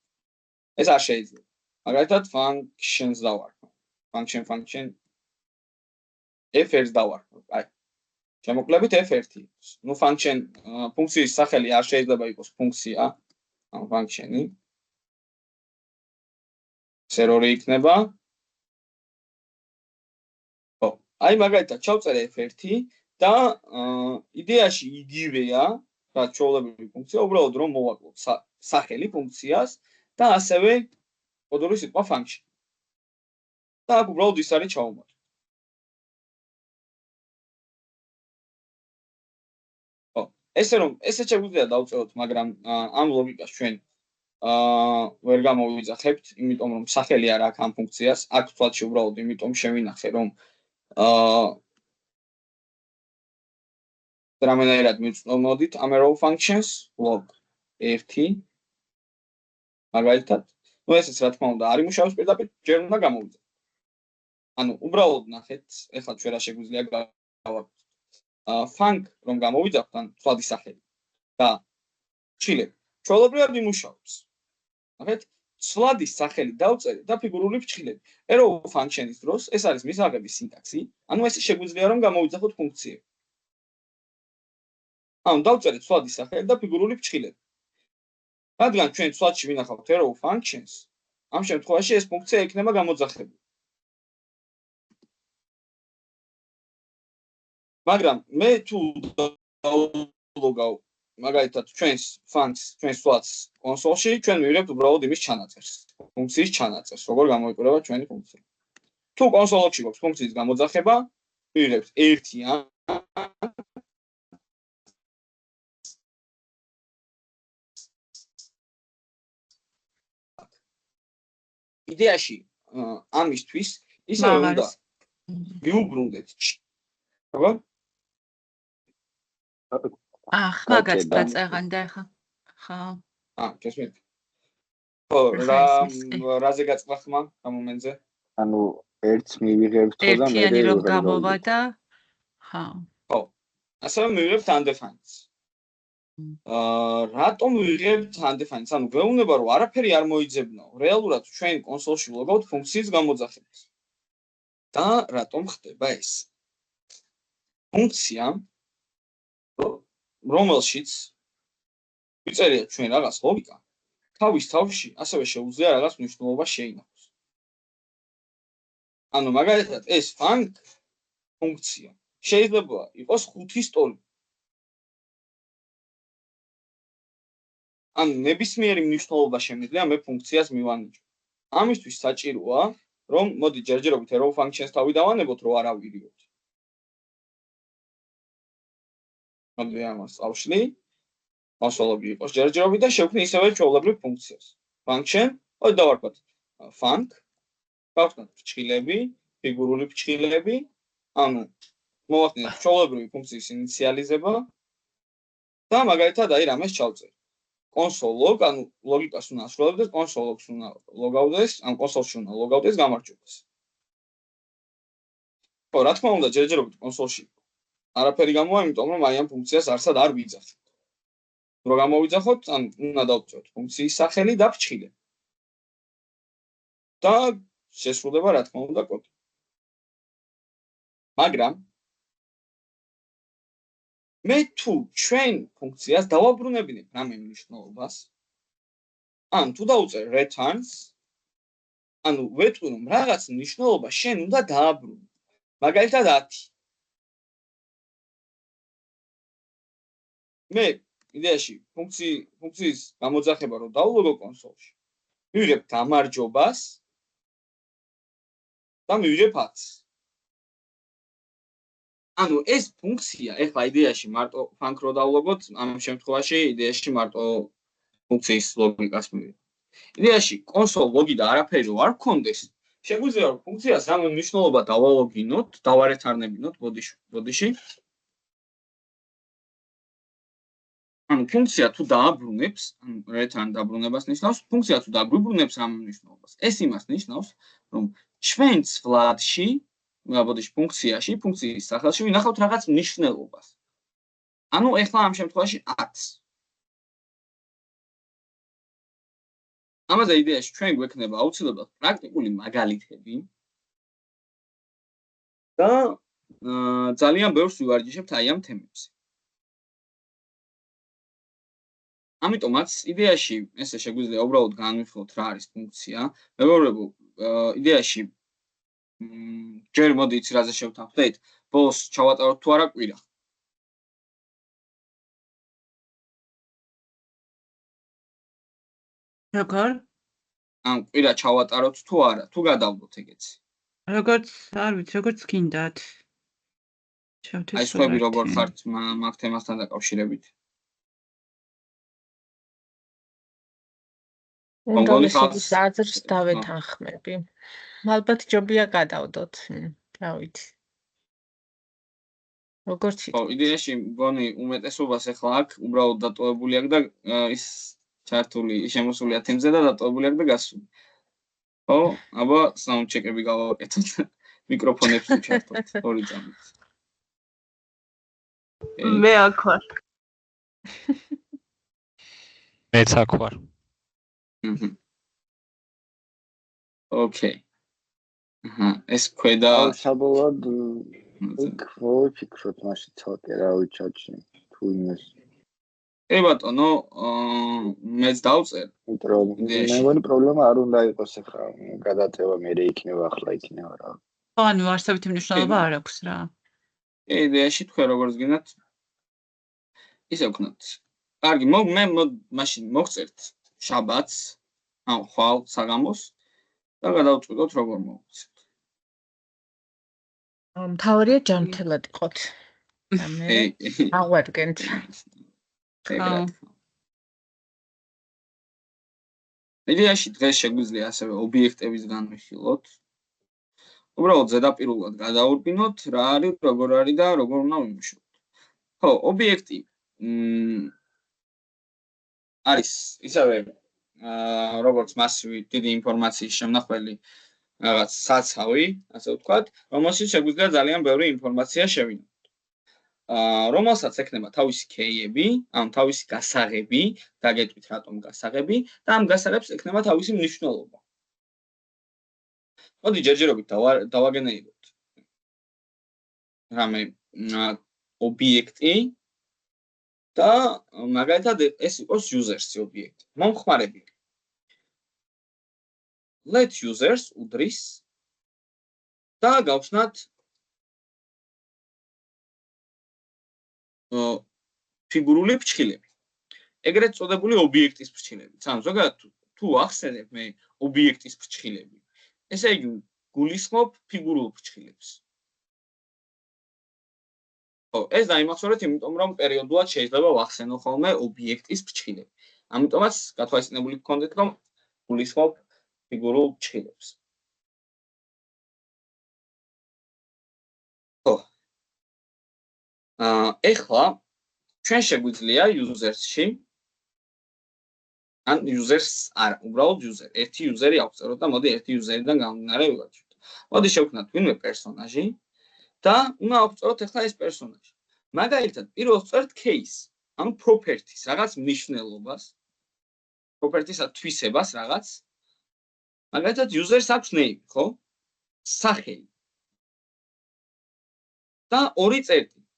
ეს არ შეიძლება. მაგალითად functions დავარქვათ. function f1 დავარქვათ. აი. შემოკლებით f1. ნუ function ფუნქციის სახელი არ შეიძლება იყოს ფუნქცია, ანუ function-ი. სერვერი იქნება. აი მაგალითად ჩავწერე f1 და იდეაში იგივეა, რაც ჩვეულებრივი ფუნქცია, უბრალოდ რომ მოვაკლოთ სახელი ფუნქციას და ასევე კოდური სიტყვა function. და აქ უბრალოდ ის არის ჩავუმატო. ესე შეგვიძლია დავწეროთ, მაგრამ ამ ლოგიკას ჩვენ ვერ გამოვიძახებთ, იმიტომ რომ სახელი არ აქვს ამ ფუნქციას, აქ თვალში უბრალოდ იმიტომ შევინახე, რომ რამენაირად მივწნომოდით ამ arrow functions log 1 მაგალითად. ნუ ესეც რა თქმა უნდა არ იმუშავებს პირდაპირ, ჯერ უნდა გამოვიძახოთ. ანუ უბრალოდ ნახეთ, ეხლა ჩვენ რა შეგვიძლია გავაკეთოთ. func რომ გამოვიძახოთ, ან ცვალის სახელი და ფრჩხილები. ჩვეულებრივად იმუშავებს. ნახეთ, ცვლადის სახელი დავწერე და ფიგურული ფრჩხილები. arrow function-ის დროს ეს არის მისაღების სინტაქსი, ანუ ეს შეგვიძლია რომ გამოვიძახოთ ფუნქციები. ანუ დავწერეთ ცვლადის სახელი და ფიგურული ფრჩხილები. რადგან ჩვენ ცვლადში ვინახავთ arrow functions, ამ შემთხვევაში ეს ფუნქცია იქნება გამოძახებული. მაგრამ მე თუ დავლოგავ მაგალითად ჩვენს funcs, ჩვენს ცვლადს კონსოლში, ჩვენ მივიღებთ უბრალოდ იმის ჩანაწერს, ფუნქციის ჩანაწერს, როგორ გამოიყურება ჩვენი ფუნქცია. თუ კონსოლში გვაქვს ფუნქციის გამოძახება, მივიღებთ 1-იან იდეაში ამისთვის ისევ უნდა ვიუბრუნდეთ. როგორ? მაგაც დაწერანდა ხა. ხა. გესმით? რაზე გაწყდა ხმა ამ მომენტზე? ანუ ერთს მივიღებთ ხო და მე რომ გამოვა და ხა. ხო. ასევე მივიღებთ undefined-ს. რატომ ვიღებთ undefined-ს? ანუ გვეუბნება რომ არაფერი არ მოიძებნაო. რეალურად ჩვენ კონსოლში ვლოგავთ ფუნქციის გამოძახებას. და რატომ ხდება ეს? ფუნქცია რომელშიც ვიწერიათ ჩვენ რაღაც ლოგიკა, თავის თავში ასევე შეუძლია რაღაც მნიშვნელობა შეინახოს. ანუ მაგალითად ეს func ფუნქცია შეიძლება იყოს 5 სტოლი. ან ნებისმიერი მნიშვნელობა შემიძლია მე ფუნქციას მივანიჭო. ამისთვის საჭიროა, რომ მოდი ჯერჯერობით arrow functions თავი დავანებოთ, რომ არ ავირიოთ. მოდი ამას ავშლი. კონსოლები იყოს ჯერჯერობით და შევქმნი ისევე ჩვეულებრივ ფუნქციას. function, მოდი დავარქვათ func, გავხსნათ ფრჩხილები, ფიგურული ფრჩხილები, ანუ მოვახდინოთ ჩვეულებრივი ფუნქციის ინიციალიზება და მაგალითად აი რამეს ჩავწერე. console log, ანუ ლოგიკას უნდა ასრულებდეს, console logs უნდა ლოგავდეს, ან კონსოლში უნდა ლოგავდეს გამარჯვებას. ხო, რა თქმა უნდა, ჯერჯერობით კონსოლში არაფერი გამოვა, იმიტომ რომ აი ამ ფუნქციას არსად არ ვიძახით. რო გამოვიძახოთ, ან უნდა დავწეროთ ფუნქციის სახელი და ფრჩხილები. და შესრულდება რა თქმა უნდა კოდი. მაგრამ მე თუ ჩვენ ფუნქციას დავაბრუნებინებ რამე მნიშვნელობას, ან თუ დავუწერ returns, ანუ ვეტყვი რომ რაღაც მნიშვნელობა შენ უნდა დააბრუნო. მაგალითად 10. მე იდეაში ფუნქციის გამოძახება რომ დავულოგო კონსოლში. მივიღებ გამარჯობას და მივიღებ 10. ანუ ეს ფუნქცია ეხლა იდეაში მარტო ფანკ რო დავულოგოთ, ამ შემთხვევაში იდეაში მარტო ფუნქციის ლოგიკას მივიღებ. იდეაში კონსოლ ლოგი და არაფერი რო არ გქონდეს, შეგვიძლია რომ ფუნქციას ამ მნიშვნელობა დავალოგინოთ, დავარეთარნებინოთ ბოდიში. ანუ ფუნქცია თუ დააბრუნებს, ანუ return დაბრუნებას ნიშნავს, ფუნქცია თუ დაგვიბრუნებს ამ მნიშვნელობას. ეს იმას ნიშნავს, რომ ჩვენ ცვლადში, ბოდიში ფუნქციაში, ფუნქციის სახელში ვინახავთ რაღაც მნიშვნელობას. ანუ ეხლა ამ შემთხვევაში 10. ამაზე იდეაში ჩვენ გვექნება აუცილებლად პრაქტიკული მაგალითები და ძალიან ბევრს ვივარჯიშებთ აი ამ თემებზე. ამიტომაც იდეაში ესე შეგვიძლია უბრალოდ განვიხილოთ რა არის ფუნქცია. მეგობრებო, იდეაში ჯერ მოდი იცი რაზე შევთანხმდით, ბოლოს ჩავატაროთ თუ არა კვირა. როგორ? ან კვირა ჩავატაროთ თუ არა, თუ გადავდოთ ეგეც. როგორც არ ვიცი, როგორც გინდათ. აი სხვები როგორ ხართ მაგ თემასთან დაკავშირებით? უნდაუს აზრს დავეთანხმები. ალბათ ჯობია გადავდოთ. რა ვიცი. როგორც ხო, იდეაში მგონი უმეტესობას ახლა აქ უბრალოდ დატოვებული აქვს და ის ჩართული შემოსულია თემზე და დატოვებული აქვს და გასული. ხო, აბა საუნდ ჩეკები გავაკეთოთ. მიკროფონებს უჩართოთ ორი წამით. მე აქ ვარ. მეც აქ ვარ. ოკეი. ეს ქვედა საბოლოოდ იქ ვიფიქროთ მაშინ ცოტა რა ვიცი თუ იმას. ე ბატონო, მეც დავწერ. იმიტომ მე მგონი პრობლემა არ უნდა იყოს ახლა გადაწევა მე იქნება ახლა იქნება რა. ხო, ანუ არსებითი მნიშვნელობა არ აქვს რა. იდეაში თქვენ როგორც გინდათ ისე ვქნათ. კარგი, მე მაშინ მოგწერთ შაბათს, ან ხვალ საღამოს და გადავწყვიტოთ როგორ მოვუწევთ. მთავარია ჯანმრთელად იყოთ. და მე აღვარგენთ. იდეაში დღეს შეგვიძლია ასევე ობიექტების განვიხილოთ. უბრალოდ ზედაპირულად გადაურბინოთ რა არის, როგორ არის და როგორ უნდა ვიმუშაოთ. ხო, ობიექტი არის ისევე როგორც მასივი დიდი ინფორმაციის შემნახველი რაღაც საცავი, ასე ვთქვათ, რომელშიც შეგვიძლია ძალიან ბევრი ინფორმაცია შევინახოთ. რომელსაც ექნება თავისი key-ები, ან თავისი გასაღები, დაგეტყვით რატომ გასაღები და ამ გასაღებს ექნება თავისი მნიშვნელობა. მოდი ჯერჯერობით დავაგენერიროთ. რამე ობიექტი და მაგალითად ეს იყოს users-ი ობიექტი. მომხმარები. let users უდრის და გავხსნათ ფიგურული ფრჩხილები. ეგრეთ წოდებული ობიექტის ფრჩხილები. ან ზოგადად თუ ახსენებ მე ობიექტის ფრჩხილები, ესე იგი გულისხმობ ფიგურულ ფრჩხილებს. ხო, ეს დაიმახსოვრეთ, იმიტომ რომ პერიოდულად შეიძლება ვახსენო ხოლმე ობიექტის ფრჩხილები. ამიტომაც გათვალისწინებული გქონდეთ, რომ გულისხმობ ფიგურულ ფრჩხილებს. ხო. ეხლა ჩვენ შეგვიძლია users-ში ან users არა, უბრალოდ user. ერთი useri ავწეროთ და მოდი ერთი user-დან გამომდინარე ვივარჯიშოთ. მოდი შევქმნათ ვინმე პერსონაჟი და უნდა ავწეროთ ახლა ეს პერსონაჟი. მაგალითად, პირველს წერთ case, ან property-ს, რაღაც მნიშვნელობას, property-სა თვისებას რაღაც. მაგალითად, users აქვს name, ხო? სახელი. და ორი წერტილი.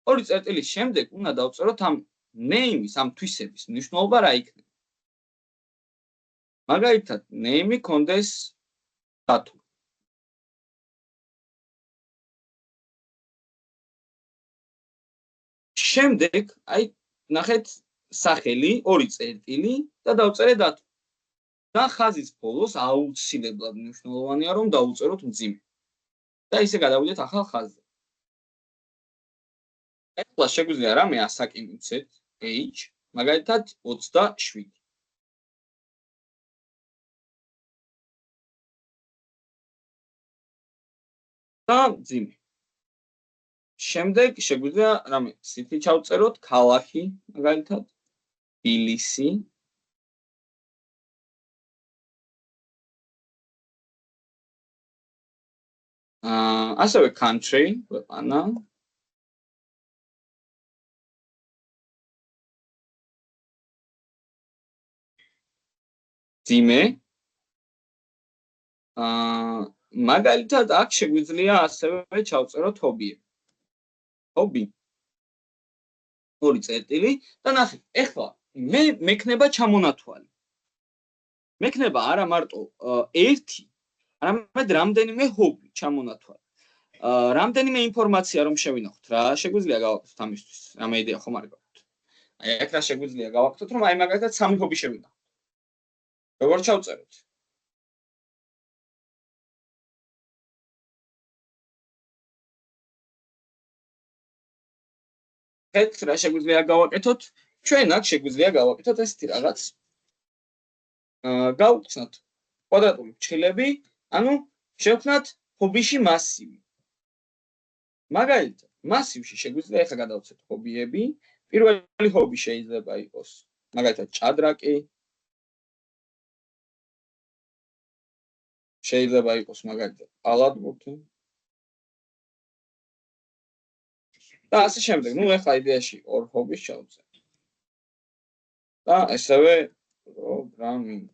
ორი წერტილის შემდეგ უნდა დავწეროთ ამ name-ის, ამ თვისების მნიშვნელობა რა იქნება. მაგალითად, name-ი კონდეს დათო. შემდეგ, აი, ნახეთ სახელი, ორი წერტილი და დავწერე დათო. და ხაზის ბოლოს აუცილებლად მნიშვნელოვანია, რომ დავუწეროთ მძიმე. და ისე გადავიდეთ ახალ ხაზზე. ეხლა შეგვიძლია რამე ასაკი მივცეთ, age, მაგალითად 27. და მძიმე. შემდეგ შეგვიძლია რამე city ჩავწეროთ, ქალაქი, მაგალითად თბილისი. ასევე country, ქვეყანა. ძიმე. მაგალითად აქ შეგვიძლია ასევე ჩავწეროთ hobby. hobby. ორი წერტილი და ნახეთ, ეხლა მე მექნება ჩამონათვალი. მექნება არა მარტო ერთი, არამედ რამდენიმე hobby ჩამონათვალი. რამდენიმე ინფორმაცია რომ შევინახოთ რა, შეგვიძლია გავაკეთოთ ამისთვის. რამე იდეა ხომ არ გაქვთ? აი აქ რა შეგვიძლია გავაკეთოთ, რომ აი მაგალითად 3 hobby შევინახოთ. როგორ ჩავწეროთ? რა შეგვიძლია გავაკეთოთ? ჩვენ აქ შეგვიძლია გავაკეთოთ ესეთი რაღაც. გავუხსნათ კვადრატული ფრჩხილები, ანუ შევქნათ hobby-ში მასივი. მაგალითად, მასივში შეგვიძლია ახლა გადავცეთ hobby-ები. პირველი hobby შეიძლება იყოს მაგალითად ჭადრაკი. შეიძლება იყოს მაგალითად ალათბურთი. და ასე შემდეგ. ნუ ახლა იდეაში ორ hobby-ს ჩავწერთ. და ესევე პროგრამინგი.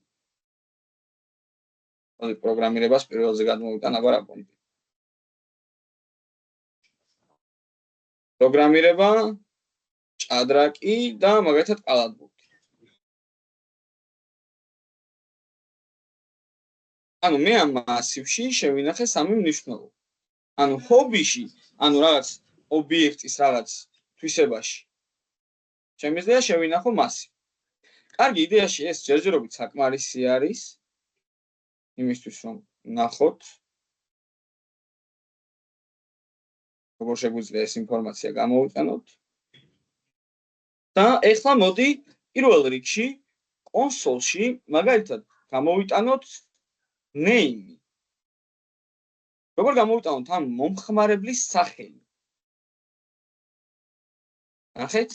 აი პროგრამირებას პირველზე გადმოვიტან აბა რა კონტი. პროგრამირება, ჭადრაკი და მაგალითად კალათბურთი. ანუ მე ამ მასივში შევინახე 3 მნიშვნელობა. ანუ hobby-ში, ანუ რაღაც ობიექტის რაღაც თვისებაში. შემიძლია შევინახო მასივი. კარგი, იდეაში ეს ჯერჯერობით საკმარისი არის. იმისთვის რომ ნახოთ როგორ შეგვიძლია ეს ინფორმაცია გამოვიყენოთ. და ეხლა მოდი პირველ რიგში კონსოლში მაგალითად გამოვიტანოთ name. როგორ გამოვიტანოთ ამ მომხმარებლის სახელი? ნახეთ?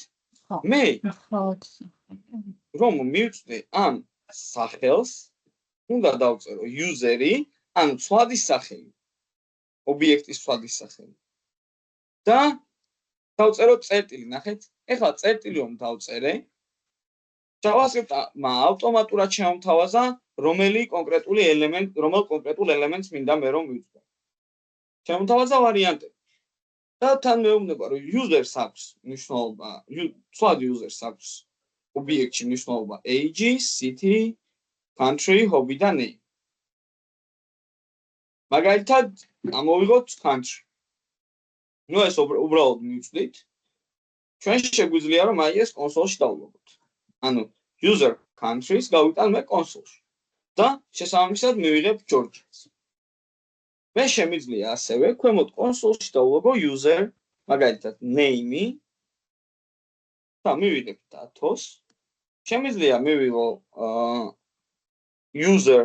მე რომ მივწვდე ამ სახელს, უნდა დავწერო user-ი, ანუ ცვლადის სახელი, ობიექტის ცვლადის სახელი. და დავწერო წერტილი, ნახეთ? ეხლა წერტილი რომ დავწერე, JavaScript ავტომატურად შემომთავაზა რომელ კონკრეტულ ელემენტს მინდა მე რომ მივწვდე. შემომთავაზა ვარიანტები. და თან მეუბნება რომ user-ს აქვს მნიშვნელობა, ცვლად user-ს აქვს ობიექტში მნიშვნელობა age, city, country, hobby და name. მაგალითად, ამოვიღოთ country. ნუ ეს უბრალოდ მივწვდით. ჩვენ შეგვიძლია რომ აი ეს კონსოლში დავულებოთ. ანუ user countries გავიტან მე კონსოლში. და შესაბამისად მივიღებ Georgia-ს. მე შემიძლია ასევე ქვემოთ კონსოლში დავულობო user, მაგალითად name-ი და მივიღებ დათოს. შემიძლია მივიღო user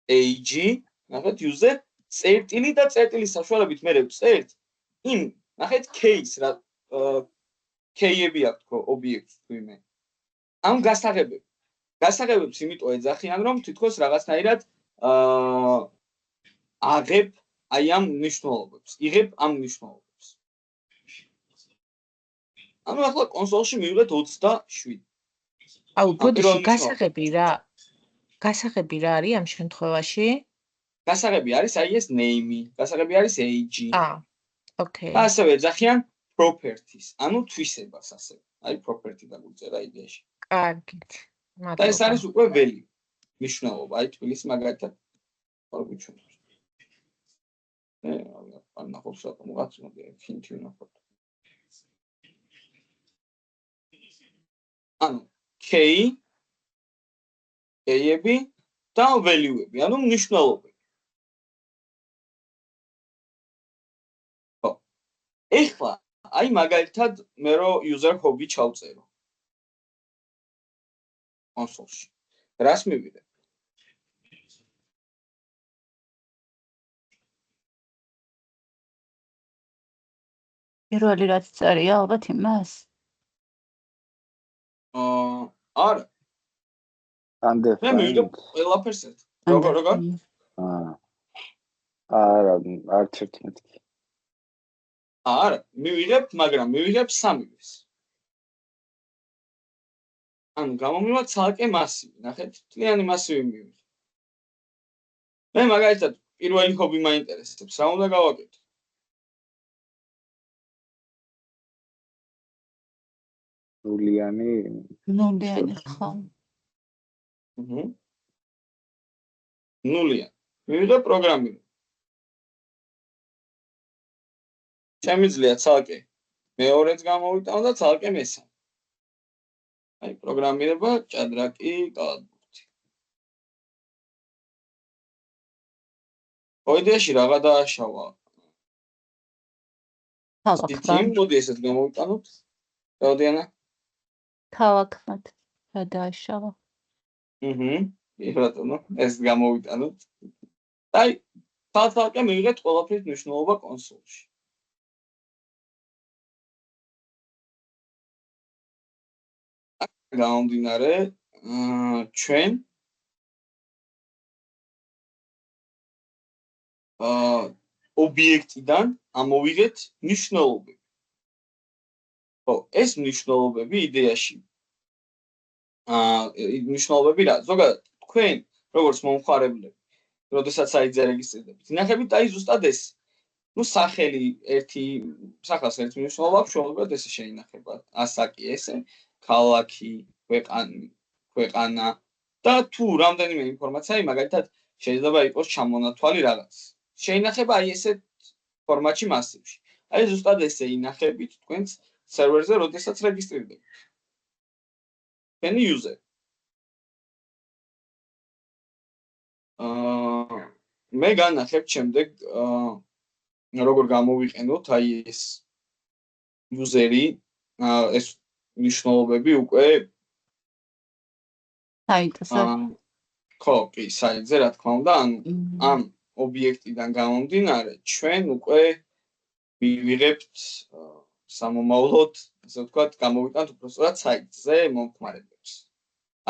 age, ნახეთ user წერტილი და წერტილის საშუალებით მე ვწერთ იმ ნახეთ case რა key-ები აქვს თქო ობიექტს თვიმე. ამ გასაღებებს იმიტომ ეძახიან რომ თითქოს რაღაცნაირად აღებ აი ამ მნიშვნელობებს, იღებ ამ მნიშვნელობებს. ანუ ახლა კონსოლში მივიღეთ 27. აუ, ბოდიში გასაღები რა არის ამ შემთხვევაში? გასაღები არის აი ეს name-ი, გასაღები არის age-ი. ოკეი. და ასევე ეძახიან properties, ანუ თვისებას ასევე. აი property დაგვიწერა იდეაში. კარგით. და ეს არის უკვე value, მნიშვნელობა, აი თბილისი მაგალითად არგუჩუნებს. არ ნახავს რატომ რაღაც მოდი ჰინტი ვნახოთ. ანუ K-ები და value-ები, ანუ მნიშვნელობები. ხო. ეხლა აი მაგალითად მე რო user hobby ჩავწერო. კონსოლში. რას მივიღებ? პირველი რაც წერია ალბათ იმას? არა. მე მივიღებ ყველაფერს ერთ. როგორ? არა, არც ერთ მეთქი. არა, მივიღებ, მაგრამ მივიღებ 3-ს. ანუ გამომივა ცალკე მასივი, ნახეთ, მთლიანი მასივი მივიღებ. მე მაგალითად პირველი ჰობი მაინტერესებს, რა უნდა გავაკეთო? ნულიანი ხო. ნულია. მივიღებ პროგრამირება. შემიძლია ცალკე მეორეც გამოვიტანო და ცალკე მესამე. აი პროგრამირება, ჭადრაკი, კალათბურთი. ოიდეაში რაღა დააშავა. თავაქმად. მოდი ესეთ გამოვიტანოთ. რაოდენა? თავაქმად რა დააშავა. ბატონო, ეს გამოვიტანოთ. აი, თალკე მივიღეთ ყველაფრის მნიშვნელობა კონსოლში. გამომდინარე, ჩვენ ობიექტიდან ამოვიღეთ მნიშვნელობები. ხო, ეს მნიშვნელობები იდეაში მნიშვნელობები რა? ზოგადად თქვენ როგორც მომხმარებლები, როდესაც აიძე რეგისტრირდებით, ინახებით აი ზუსტად ეს. ნუ სახელი სახელს ერთი მნიშვნელობა აქვს, შეუძლებელად ესე შეინახება. ასაკი ესე, ქალაქი, ქვეყანა და თუ რამდენიმე ინფორმაცია, მაგალითად შეიძლება იყოს ჩამონათვალი რაღაც. შეინახება აი ესეთ ფორმატში მასივში. აი ზუსტად ესე ინახებით თქვენს სერვერზე, როდესაც რეგისტრირდებით. Any user. მე განახებ შემდეგ როგორ გამოვიყენოთ აი ეს user-ი ეს მნიშვნელობები უკვე საიტზე. ხო, კი, საიტზე რა თქმა უნდა, ანუ ამ ობიექტიდან გამომდინარე, ჩვენ უკვე მივიღებთ სამომავლოდ, ასე ვთქვათ, გამოვიტანთ უბრალოდ საიტზე მომხმარებლებს.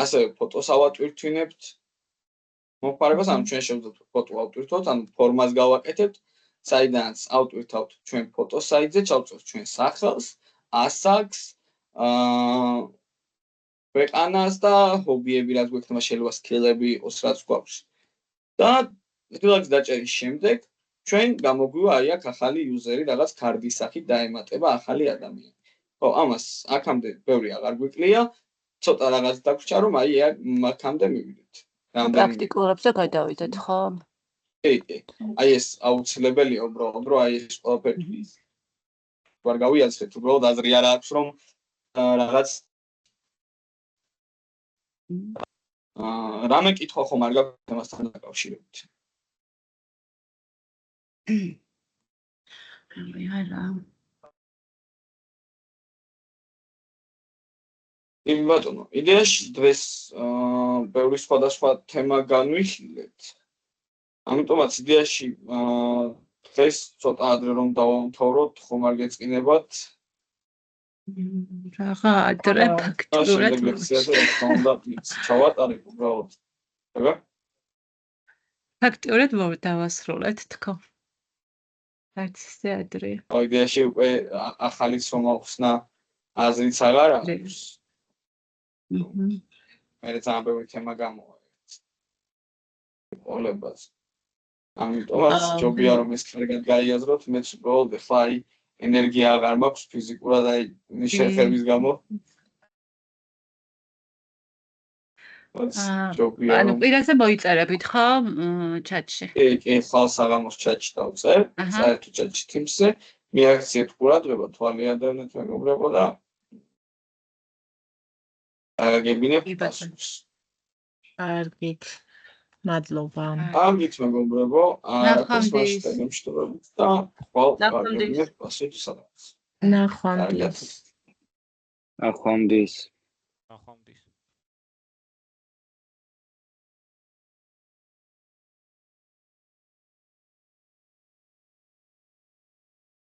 ასევე ფოტოს ავატვირთვინებთ მომხმარებელს, ანუ ჩვენ შევძლებთ ფოტო ავტვირთოთ, ანუ ფორმას გავაკეთებთ, საიდანაც ავტვირთავთ ჩვენ ფოტოს საიტზე, ჩავწერთ ჩვენ სახელს, ასაკს, ქვეყანას და ჰობიები რაც გვექნება, შეიძლება სკილები იყოს, რაც გვაქვს. და ფილაგს დაჭერის შემდეგ ჩვენ გამოგვივა აი აქ ახალი user-ი, რაღაც კარდის სახით დაემატება ახალი ადამიანი. ხო, ამას აქამდე ბევრი აღარ გვიკლია, ცოტა რაღაც დაგვრჩა, რომ აი აქამდე მივიდეთ. პრაქტიკულებზე გადავიდეთ, ხო? კი. აი ეს აუცილებელია უბრალოდ, რომ აი ეს ყველაფერი ვარ გავიაცრეთ, უბრალოდ აზრი არ აქვს, რომ რაღაც რამე კითხვა ხომ არ გაქვს თემასთან დაკავშირებით. ბატონო, იდეაში დღეს ბევრი სხვადასხვა თემა განვიხილეთ. ამიტომაც იდეაში დღეს ცოტა ადრე რომ დავამთავროთ, ხომ არ გეწყინებათ? რაღა ადრე ფაქტურად ჩავატარებ უბრალოდ. რა? ფაქტურად დავასრულეთ თქო. არც ისე ადრე. იდეაში უკვე ახალი სომა ხსნა აზრიც აღარ აქვს. მე ძალიან ბევრი თემა გამოვაერთ. ყველებას. ამიტომაც ჯობია რომ ეს კარგად გაიაზროთ, მეც უბრალოდ ახლა აი ენერგია აღარ მაქვს ფიზიკურად აი შეხების გამო. ჯობია ანუ რომ პირაზე მოიწერებით ხო ჩატში? კი, ხალხს აღამოს ჩატში დავწერ, საერთო ჩატში Teams-ზე, მიაქციეთ ყურადღება თვალიანდანეთ მეგობრებო და აგებინებ პასუხს. კარგით. მადლობა. კარგით მეგობრებო, ნახვამდის. გემშვიდობებით და ხვალ ნახვამდის. აგებინებ პასუხს სადაც. ნახვამდის. ახონდის ნახვამდის.